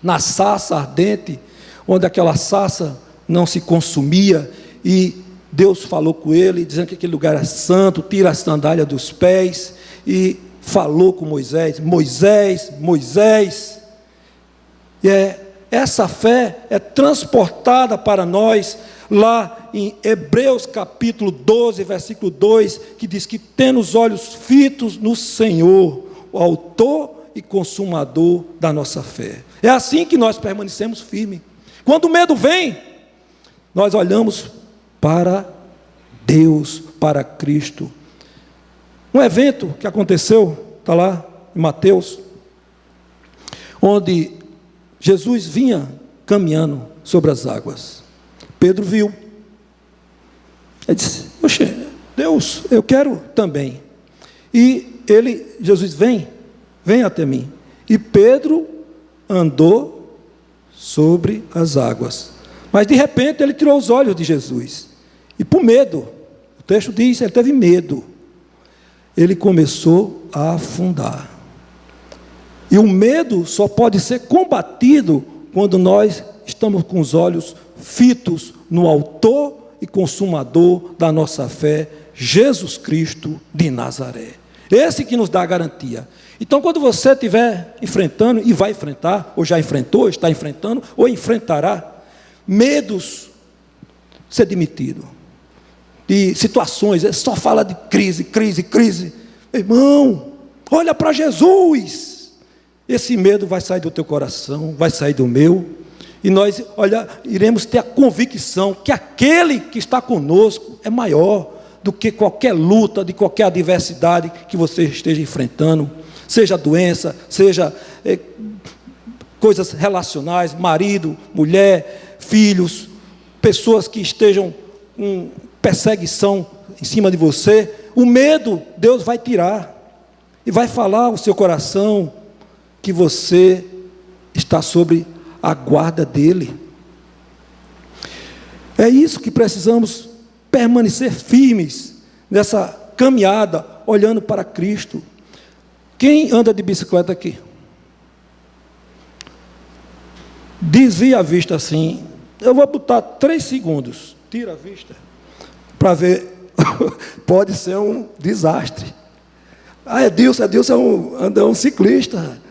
na sarça ardente, onde aquela sarça não se consumia, e Deus falou com ele, dizendo que aquele lugar é santo, tira a sandália dos pés, e falou com Moisés: Moisés, Moisés. E essa fé é transportada para nós, lá em Hebreus capítulo 12, versículo 2, que diz que tendo os olhos fitos no Senhor, o autor e consumador da nossa fé. É assim que nós permanecemos firmes. Quando o medo vem, nós olhamos para Deus, para Cristo. Um evento que aconteceu, está lá em Mateus, onde Jesus vinha caminhando sobre as águas. Pedro viu. Ele disse: oxe, Deus, eu quero também. E Jesus, vem até mim. E Pedro andou sobre as águas. Mas de repente ele tirou os olhos de Jesus. E por medo, o texto diz, ele teve medo. Ele começou a afundar. E o medo só pode ser combatido quando nós estamos com os olhos fitos no autor e consumador da nossa fé, Jesus Cristo de Nazaré. Esse que nos dá a garantia. Então, quando você estiver enfrentando, e vai enfrentar, ou já enfrentou, está enfrentando, ou enfrentará, medos, ser demitido. De situações, só fala de crise, crise, crise. Irmão, olha para Jesus. Esse medo vai sair do teu coração, vai sair do meu, e nós, iremos ter a convicção que aquele que está conosco é maior do que qualquer luta, de qualquer adversidade que você esteja enfrentando, seja doença, seja coisas relacionais, marido, mulher, filhos, pessoas que estejam com perseguição em cima de você. O medo, Deus vai tirar, e vai falar ao seu coração que você está sobre a guarda dele. É isso que precisamos permanecer firmes nessa caminhada, olhando para Cristo. Quem anda de bicicleta aqui? Desvia a vista assim. Eu vou botar 3 segundos. Tira a vista. Para ver. Pode ser um desastre. Edilson é um ciclista.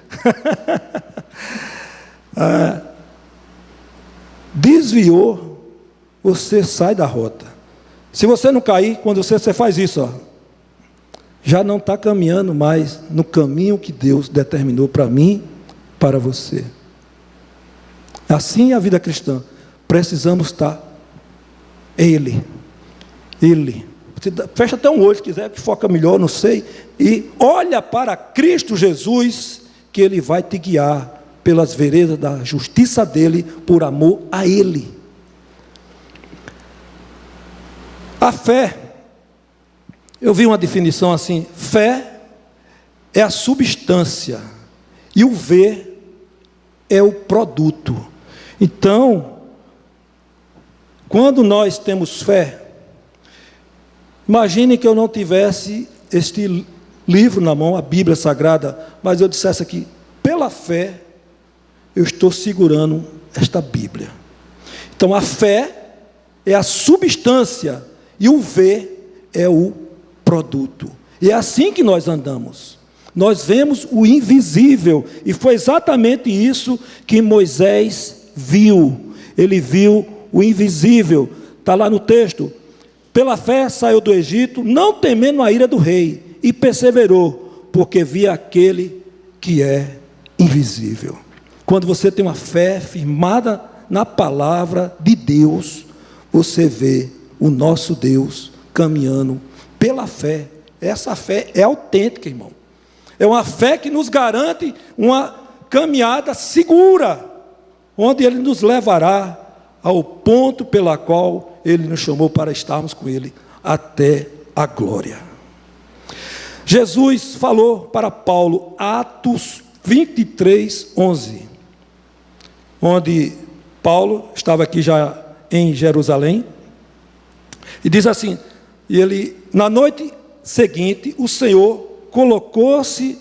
Desviou, você sai da rota. Se você não cair, quando você faz isso, já não está caminhando mais no caminho que Deus determinou para mim, para você. Assim é a vida cristã. Precisamos estar Ele. Fecha até um olho se quiser, que foca melhor, não sei. E olha para Cristo Jesus, que Ele vai te guiar pelas veredas da justiça dEle, por amor a Ele. A fé, eu vi uma definição assim: fé é a substância e o ver é o produto. Então, quando nós temos fé, imagine que eu não tivesse este livro na mão, a Bíblia Sagrada, mas eu dissesse aqui, pela fé, eu estou segurando esta Bíblia. Então, a fé é a substância e o ver é o produto. E é assim que nós andamos. Nós vemos o invisível, e foi exatamente isso que Moisés viu. Ele viu o invisível. Está lá no texto. Pela fé saiu do Egito, não temendo a ira do rei, e perseverou, porque via aquele que é invisível. Quando você tem uma fé firmada na palavra de Deus, você vê o nosso Deus caminhando pela fé. Essa fé é autêntica, irmão. É uma fé que nos garante uma caminhada segura, onde Ele nos levará ao ponto pela qual Ele nos chamou para estarmos com Ele até a glória. Jesus falou para Paulo, Atos 23, 11, onde Paulo estava aqui já em Jerusalém, e diz assim, na noite seguinte, o Senhor colocou-se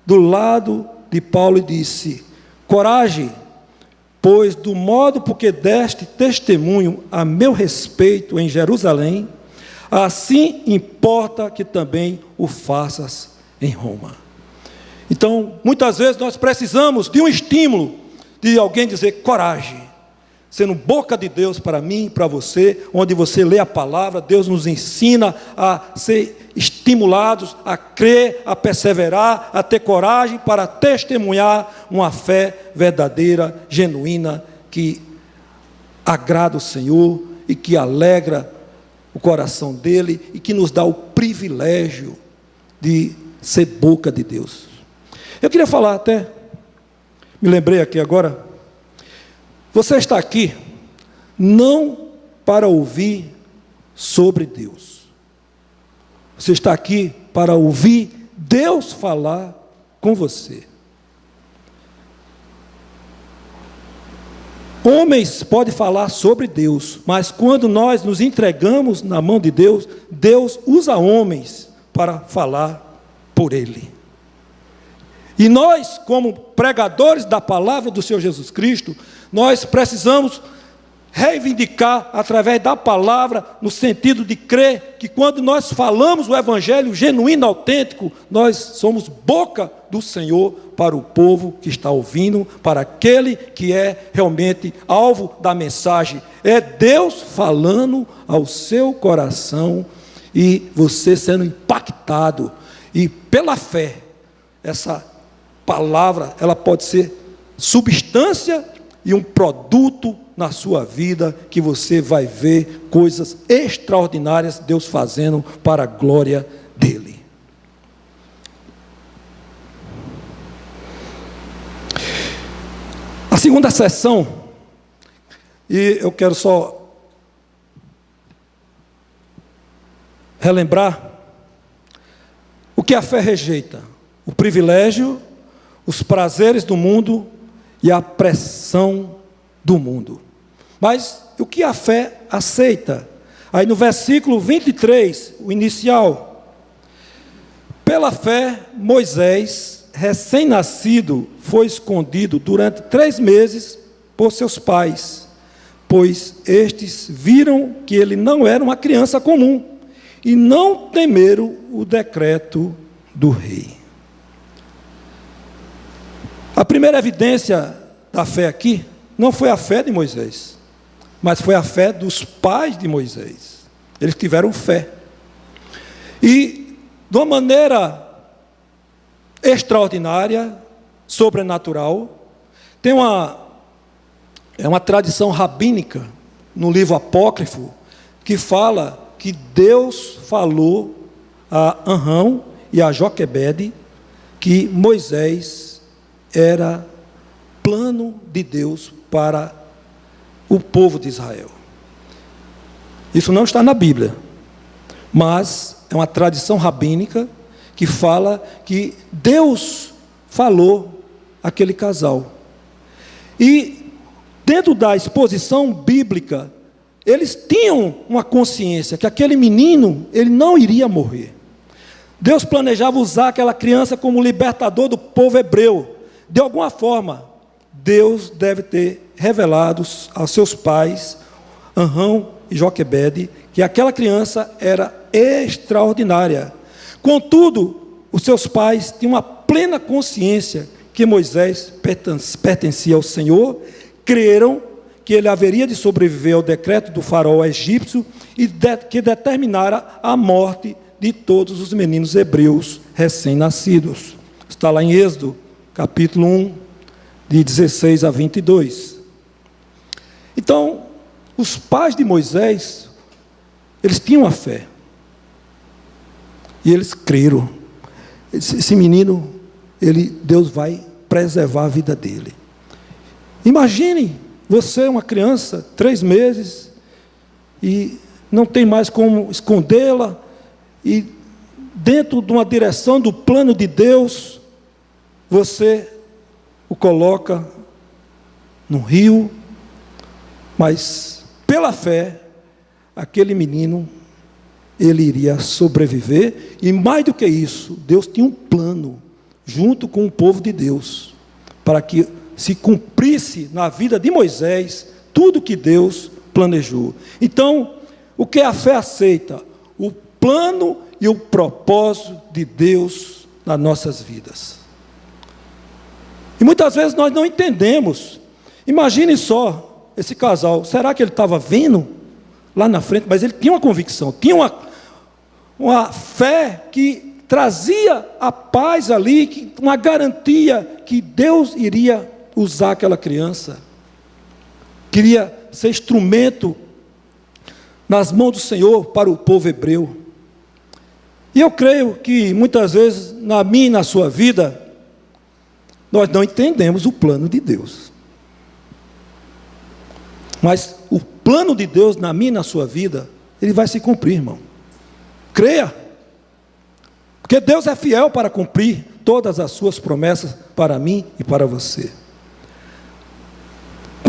do lado de Paulo e disse, coragem, pois do modo porque deste testemunho a meu respeito em Jerusalém, assim importa que também o faças em Roma. Então, muitas vezes nós precisamos de um estímulo, de alguém dizer, coragem, sendo boca de Deus para mim, para você, onde você lê a palavra, Deus nos ensina a ser estimulados, a crer, a perseverar, a ter coragem para testemunhar uma fé verdadeira, genuína, que agrada o Senhor e que alegra o coração dele e que nos dá o privilégio de ser boca de Deus. Eu queria falar até, me lembrei aqui agora, você está aqui não para ouvir sobre Deus. Você está aqui para ouvir Deus falar com você. Homens podem falar sobre Deus, mas quando nós nos entregamos na mão de Deus, Deus usa homens para falar por Ele. E nós, como pregadores da palavra do Senhor Jesus Cristo, nós precisamos reivindicar através da palavra, no sentido de crer que quando nós falamos o evangelho genuíno, autêntico, nós somos boca do Senhor para o povo que está ouvindo, para aquele que é realmente alvo da mensagem. É Deus falando ao seu coração e você sendo impactado. E pela fé, essa palavra, ela pode ser substância e um produto na sua vida, que você vai ver coisas extraordinárias Deus fazendo para a glória dEle. A segunda sessão, e eu quero só relembrar o que a fé rejeita: o privilégio, os prazeres do mundo e a pressão do mundo. Mas o que a fé aceita? Aí no versículo 23, o inicial: pela fé, Moisés, recém-nascido, foi escondido durante 3 meses por seus pais, pois estes viram que ele não era uma criança comum, e não temeram o decreto do rei. A primeira evidência da fé aqui não foi a fé de Moisés, mas foi a fé dos pais de Moisés. Eles tiveram fé. E, de uma maneira extraordinária, sobrenatural, tem uma tradição rabínica, no livro apócrifo, que fala que Deus falou a Arão e a Joquebede que Moisés era plano de Deus para o povo de Israel. Isso não está na Bíblia, mas é uma tradição rabínica que fala que Deus falou àquele casal. E dentro da exposição bíblica, eles tinham uma consciência que aquele menino, ele não iria morrer. Deus planejava usar aquela criança como libertador do povo hebreu. De alguma forma, Deus deve ter revelado aos seus pais, Arão e Joquebede, que aquela criança era extraordinária. Contudo, os seus pais tinham uma plena consciência que Moisés pertencia ao Senhor, creram que ele haveria de sobreviver ao decreto do faraó egípcio e que determinara a morte de todos os meninos hebreus recém-nascidos. Está lá em Êxodo, capítulo 1, de 16 a 22. Então, os pais de Moisés, eles tinham a fé. E eles creram. Esse menino, Deus vai preservar a vida dele. Imagine você, uma criança, 3 meses, e não tem mais como escondê-la, e dentro de uma direção do plano de Deus, você o coloca no rio, mas pela fé, aquele menino, ele iria sobreviver, e mais do que isso, Deus tinha um plano, junto com o povo de Deus, para que se cumprisse na vida de Moisés, tudo que Deus planejou. Então, o que a fé aceita? O plano e o propósito de Deus nas nossas vidas. E muitas vezes nós não entendemos. Imagine só, esse casal, será que ele estava vendo lá na frente? Mas ele tinha uma convicção, tinha uma fé que trazia a paz ali, uma garantia que Deus iria usar aquela criança, queria ser instrumento nas mãos do Senhor para o povo hebreu. E eu creio que muitas vezes, na minha e na sua vida, nós não entendemos o plano de Deus. Mas o plano de Deus na minha e na sua vida, ele vai se cumprir, irmão. Creia. Porque Deus é fiel para cumprir todas as suas promessas para mim e para você.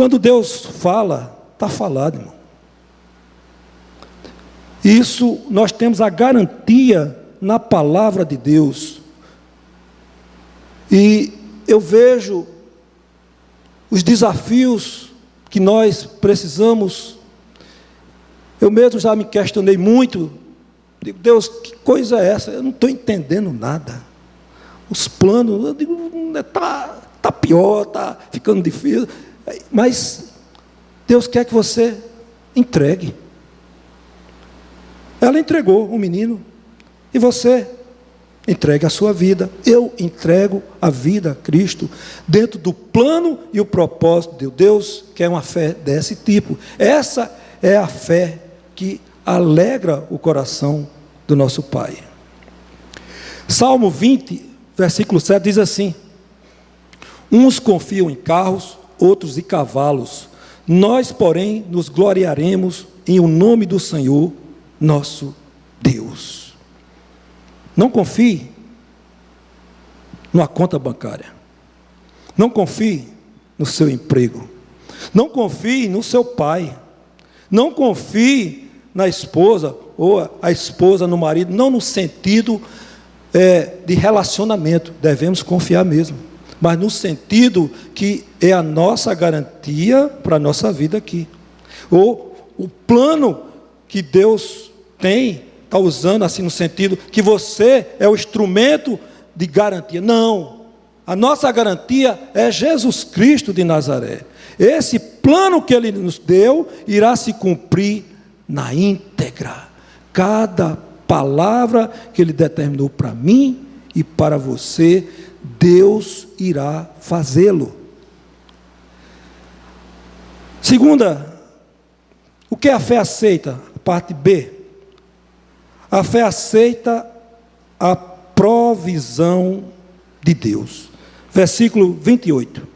Quando Deus fala, está falado, irmão. Isso nós temos a garantia na palavra de Deus. E eu vejo os desafios que nós precisamos. Eu mesmo já me questionei muito. Digo, Deus, que coisa é essa? Eu não estou entendendo nada. Os planos, eu digo, está pior, está ficando difícil. Mas Deus quer que você entregue. Ela entregou o menino. E você entregue a sua vida. Eu entrego a vida a Cristo, dentro do plano e o propósito de Deus, que é uma fé desse tipo. Essa é a fé que alegra o coração do nosso Pai. Salmo 20, versículo 7 diz assim: uns confiam em carros, outros em cavalos. Nós, porém, nos gloriaremos em o nome do Senhor, nosso Deus. Não confie numa conta bancária. Não confie no seu emprego. Não confie no seu pai. Não confie na esposa ou a esposa no marido. Não no sentido de relacionamento. Devemos confiar mesmo. Mas no sentido que é a nossa garantia para a nossa vida aqui. Ou o plano que Deus tem, está usando assim no sentido que você é o instrumento de garantia. Não, a nossa garantia é Jesus Cristo de Nazaré. Esse plano que Ele nos deu irá se cumprir na íntegra. Cada palavra que Ele determinou para mim e para você, Deus irá fazê-lo. Segunda, o que a fé aceita? Parte B. A fé aceita a provisão de Deus. Versículo 28.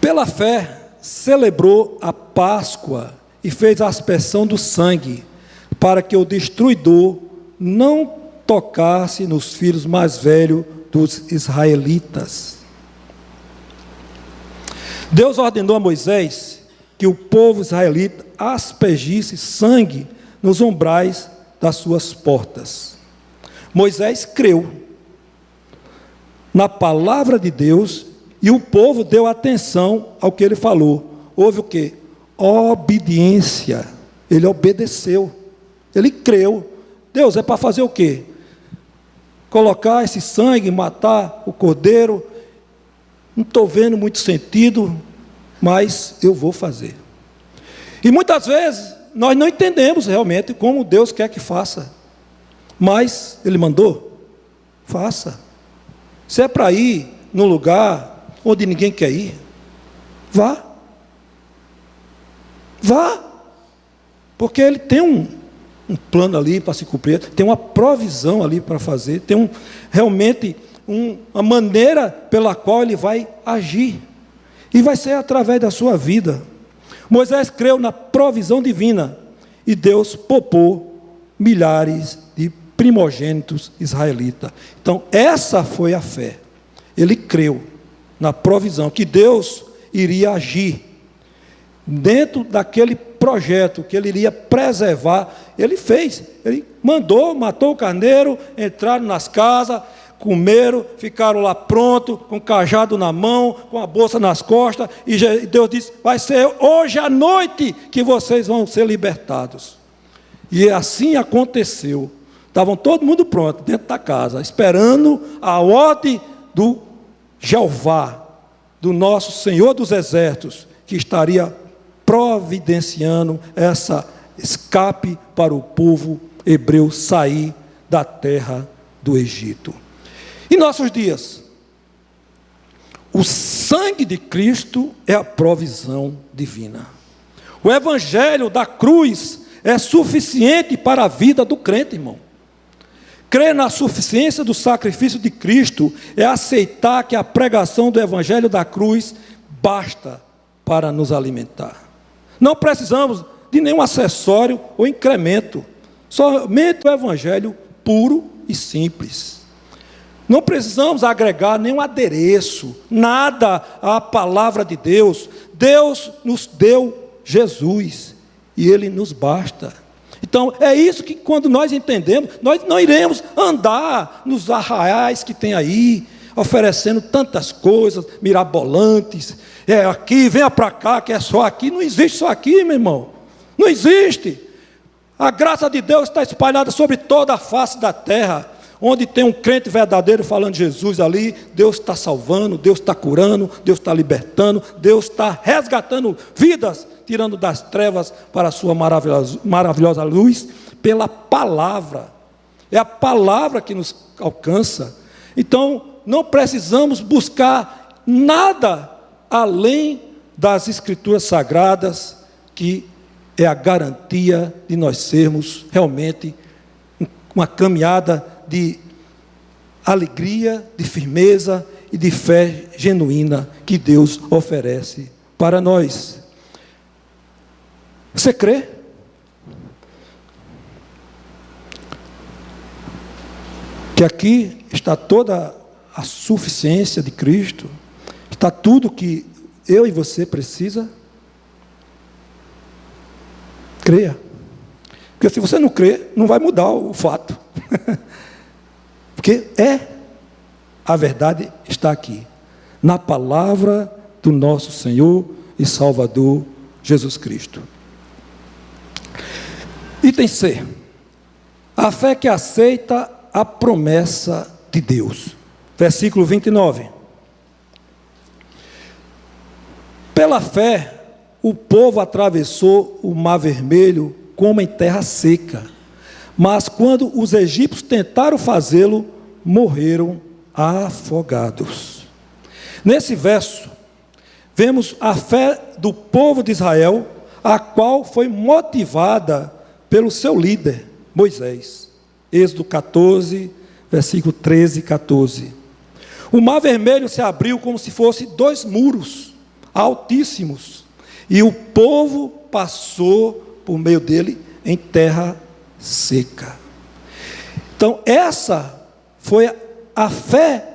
Pela fé, celebrou a Páscoa e fez a aspersão do sangue, para que o destruidor não tocasse nos filhos mais velhos dos israelitas. Deus ordenou a Moisés que o povo israelita aspergisse sangue nos umbrais das suas portas. Moisés creu na palavra de Deus e o povo deu atenção ao que ele falou. Houve o quê? Obediência. Ele obedeceu. Ele creu. Deus, é para fazer o quê? Colocar esse sangue, matar o cordeiro. Não estou vendo muito sentido, mas eu vou fazer. E muitas vezes nós não entendemos realmente como Deus quer que faça. Mas Ele mandou, faça. Se é para ir num lugar onde ninguém quer ir, vá. Vá. Porque Ele tem um plano ali para se cumprir, tem uma provisão ali para fazer, tem realmente uma maneira pela qual Ele vai agir. E vai ser através da sua vida. Moisés creu na provisão divina e Deus poupou milhares de primogênitos israelitas. Então, essa foi a fé. Ele creu na provisão, que Deus iria agir dentro daquele projeto, que Ele iria preservar. Ele fez, Ele mandou, matou o carneiro, entraram nas casas, comeram, ficaram lá pronto, com o cajado na mão, com a bolsa nas costas, e Deus disse, vai ser hoje à noite que vocês vão ser libertados. E assim aconteceu. Estavam todo mundo pronto, dentro da casa, esperando a ordem do Jeová, do nosso Senhor dos Exércitos, que estaria providenciando essa escape para o povo hebreu sair da terra do Egito. Em nossos dias, o sangue de Cristo é a provisão divina. O evangelho da cruz é suficiente para a vida do crente, irmão. Crer na suficiência do sacrifício de Cristo é aceitar que a pregação do evangelho da cruz basta para nos alimentar. Não precisamos de nenhum acessório ou incremento, somente o evangelho puro e simples. Não precisamos agregar nenhum adereço, nada à palavra de Deus. Deus nos deu Jesus e Ele nos basta. Então, é isso que quando nós entendemos, nós não iremos andar nos arraiais que tem aí, oferecendo tantas coisas mirabolantes. É aqui, venha para cá, que é só aqui. Não existe só aqui, meu irmão. Não existe. A graça de Deus está espalhada sobre toda a face da terra. Onde tem um crente verdadeiro falando de Jesus ali, Deus está salvando, Deus está curando, Deus está libertando, Deus está resgatando vidas, tirando das trevas para a sua maravilhosa luz, pela palavra. É a palavra que nos alcança. Então, não precisamos buscar nada além das Escrituras Sagradas, que é a garantia de nós sermos realmente uma caminhada de alegria, de firmeza e de fé genuína que Deus oferece para nós. Você crê? Que aqui está toda a suficiência de Cristo, está tudo que eu e você precisa? Creia. Porque se você não crê, não vai mudar o fato. Porque a verdade está aqui, na palavra do nosso Senhor e Salvador Jesus Cristo. Item C. A fé que aceita a promessa de Deus. Versículo 29. Pela fé, o povo atravessou o Mar Vermelho como em terra seca. Mas quando os egípcios tentaram fazê-lo, morreram afogados. Nesse verso, vemos a fé do povo de Israel, a qual foi motivada pelo seu líder, Moisés. Êxodo 14, versículo 13 e 14. O Mar Vermelho se abriu como se fosse 2 muros altíssimos, e o povo passou por meio dele em terra seca. Então, essa foi a fé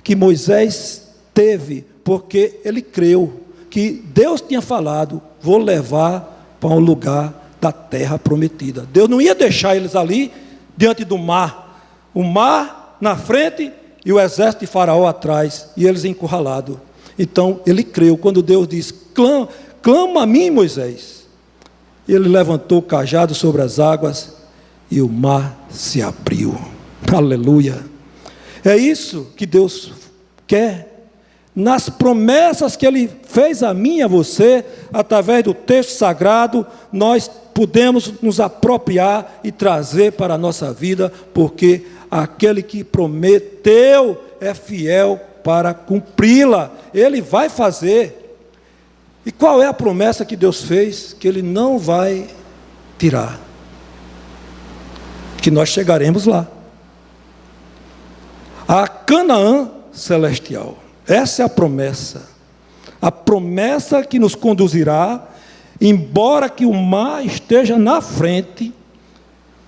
que Moisés teve, porque ele creu que Deus tinha falado: vou levar para um lugar da terra prometida. Deus não ia deixar eles ali diante do mar, o mar na frente e o exército de Faraó atrás, e eles encurralados. Então ele creu quando Deus disse: clama a mim, Moisés. Ele levantou o cajado sobre as águas e o mar se abriu. Aleluia. É isso que Deus quer. Nas promessas que Ele fez a mim e a você, através do texto sagrado, nós podemos nos apropriar e trazer para a nossa vida, porque aquele que prometeu é fiel para cumpri-la. Ele vai fazer. E qual é a promessa que Deus fez? Que Ele não vai tirar. Que nós chegaremos lá. A Canaã celestial. Essa é a promessa. A promessa que nos conduzirá, embora que o mar esteja na frente,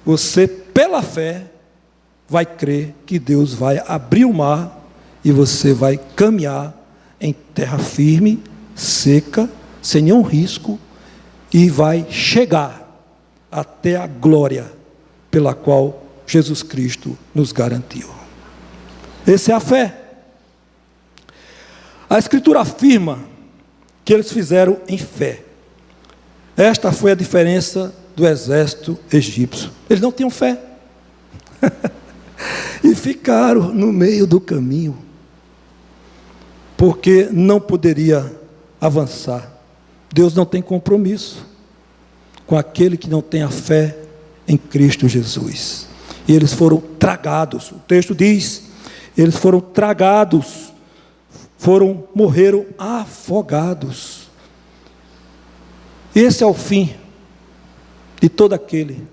você, pela fé, vai crer que Deus vai abrir o mar e você vai caminhar em terra firme, seca, sem nenhum risco, e vai chegar até a glória pela qual Jesus Cristo nos garantiu. Essa é a fé. A Escritura afirma que eles fizeram em fé. Esta foi a diferença do exército egípcio. Eles não tinham fé. E ficaram no meio do caminho, porque não poderia avançar. Deus não tem compromisso com aquele que não tem a fé em Cristo Jesus. E eles foram tragados. O texto diz: eles foram tragados, morreram afogados. Esse é o fim de todo aquele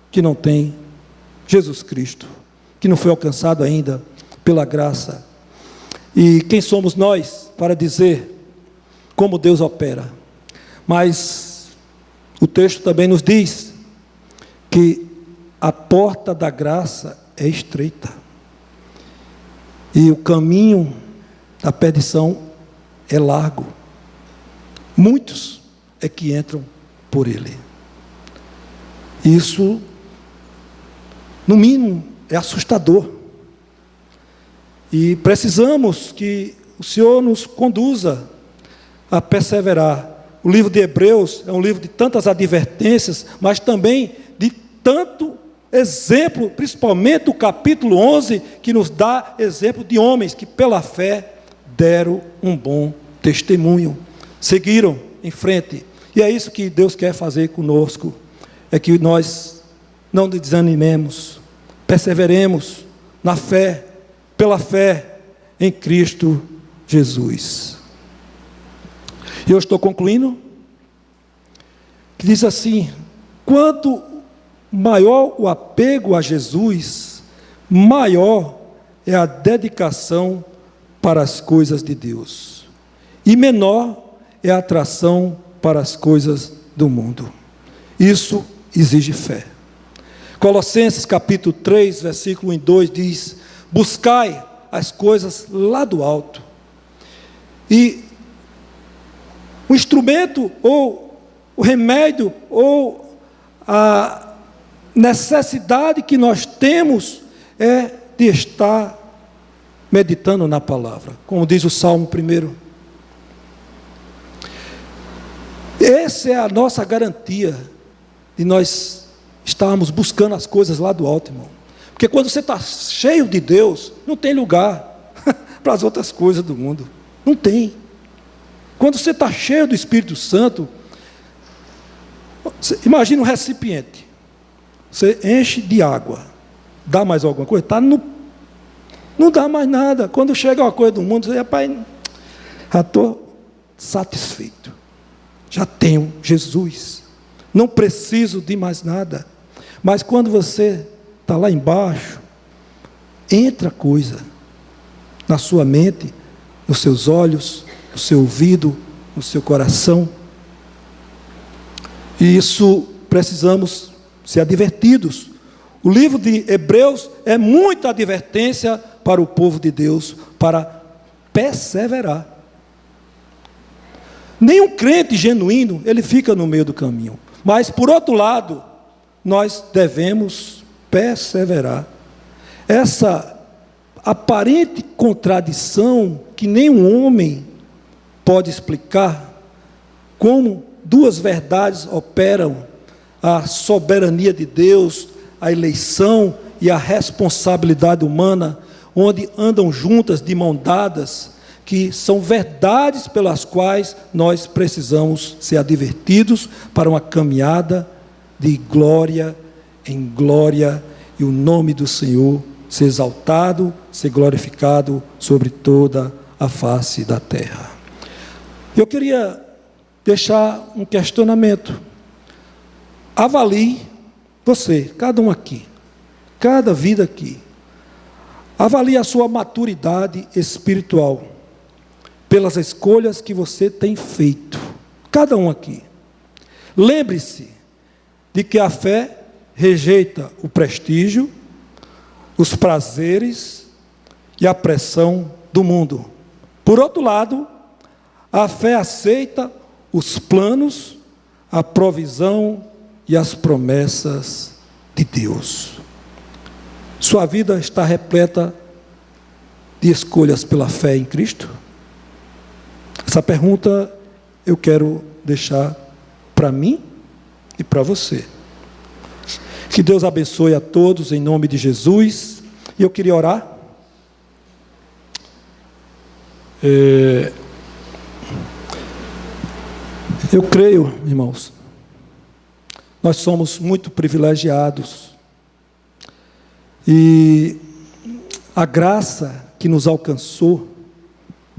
que não tem Jesus Cristo, que não foi alcançado ainda pela graça. E quem somos nós para dizer como Deus opera? Mas o texto também nos diz que a porta da graça é estreita E o caminho da perdição é largo. Muitos é que entram por ele. Isso, no mínimo, é assustador. E precisamos que o Senhor nos conduza a perseverar. O livro de Hebreus é um livro de tantas advertências, mas também de tanto exemplo, principalmente o capítulo 11, que nos dá exemplo de homens que pela fé deram um bom testemunho, seguiram em frente. E é isso que Deus quer fazer conosco, é que nós não desanimemos, perseveremos na fé, pela fé em Cristo Jesus. E eu estou concluindo, que diz assim: quanto maior o apego a Jesus, maior é a dedicação para as coisas de Deus, e menor é a atração para as coisas do mundo. Isso exige fé. Colossenses capítulo 3, versículo 1 e 2 diz: buscai as coisas lá do alto. E o instrumento, ou o remédio, ou a necessidade que nós temos é de estar meditando na palavra, como diz o Salmo 1. Essa é a nossa garantia de nós estarmos buscando as coisas lá do alto, irmão. Porque quando você está cheio de Deus, não tem lugar para as outras coisas do mundo. Não tem. Quando você está cheio do Espírito Santo, imagina um recipiente. Você enche de água. Dá mais alguma coisa? Não dá mais nada. Quando chega uma coisa do mundo, você, rapaz, já estou satisfeito. Já tenho Jesus. Não preciso de mais nada. Mas quando você está lá embaixo, entra coisa na sua mente, nos seus olhos, no seu ouvido, no seu coração. E isso precisamos ser advertidos. O livro de Hebreus é muita advertência para o povo de Deus, para perseverar. Nenhum crente genuíno, ele fica no meio do caminho. Mas, por outro lado, nós devemos perseverar. Essa aparente contradição que nenhum homem pode explicar, como duas verdades operam: a soberania de Deus, a eleição e a responsabilidade humana, onde andam juntas de mão dadas, que são verdades pelas quais nós precisamos ser advertidos para uma caminhada de glória em glória, e o nome do Senhor ser exaltado, ser glorificado sobre toda a face da terra. Eu queria deixar um questionamento. Avalie você, cada um aqui, cada vida aqui, avalie a sua maturidade espiritual pelas escolhas que você tem feito, cada um aqui. Lembre-se de que a fé rejeita o prestígio, os prazeres e a pressão do mundo. Por outro lado, a fé aceita os planos, a provisão e as promessas de Deus. Sua vida está repleta de escolhas pela fé em Cristo? Essa pergunta eu quero deixar para mim e para você. Que Deus abençoe a todos em nome de Jesus. E eu queria orar. Eu creio, irmãos, nós somos muito privilegiados. E a graça que nos alcançou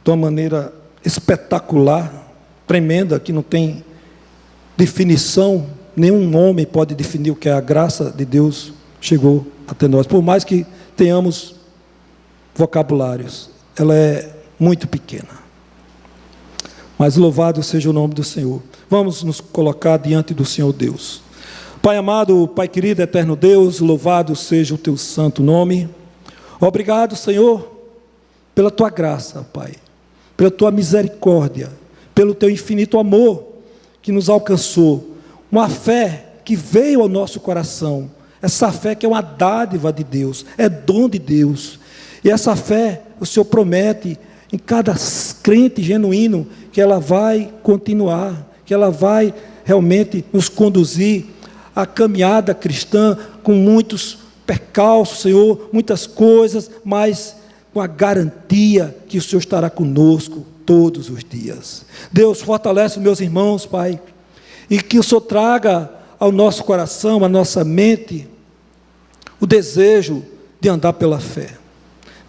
de uma maneira espetacular, tremenda, que não tem definição, nenhum homem pode definir o que é a graça de Deus, chegou até nós. Por mais que tenhamos vocabulários, ela é muito pequena. Mas louvado seja o nome do Senhor. Vamos nos colocar diante do Senhor Deus. Pai amado, Pai querido, eterno Deus, louvado seja o teu santo nome. Obrigado, Senhor, pela tua graça, Pai, pela tua misericórdia, pelo teu infinito amor que nos alcançou, uma fé que veio ao nosso coração, essa fé que é uma dádiva de Deus, é dom de Deus, e essa fé o Senhor promete em cada crente genuíno que ela vai continuar, que ela vai realmente nos conduzir à caminhada cristã com muitos percalços, Senhor, muitas coisas, mas com a garantia que o Senhor estará conosco todos os dias. Deus, fortalece os meus irmãos, Pai, e que o Senhor traga ao nosso coração, à nossa mente, o desejo de andar pela fé,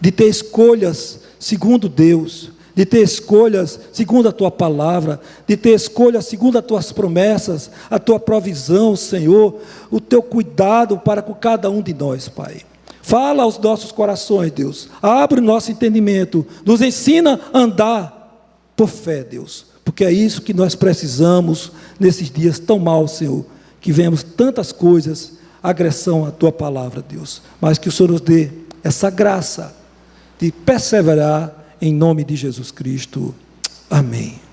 de ter escolhas segundo Deus, de ter escolhas segundo a Tua palavra, de ter escolhas segundo as Tuas promessas, a Tua provisão, Senhor, o Teu cuidado para com cada um de nós, Pai. Fala aos nossos corações, Deus, abre o nosso entendimento, nos ensina a andar por fé, Deus, porque é isso que nós precisamos nesses dias tão maus, Senhor, que vemos tantas coisas, agressão à Tua palavra, Deus, mas que o Senhor nos dê essa graça de perseverar em nome de Jesus Cristo. Amém.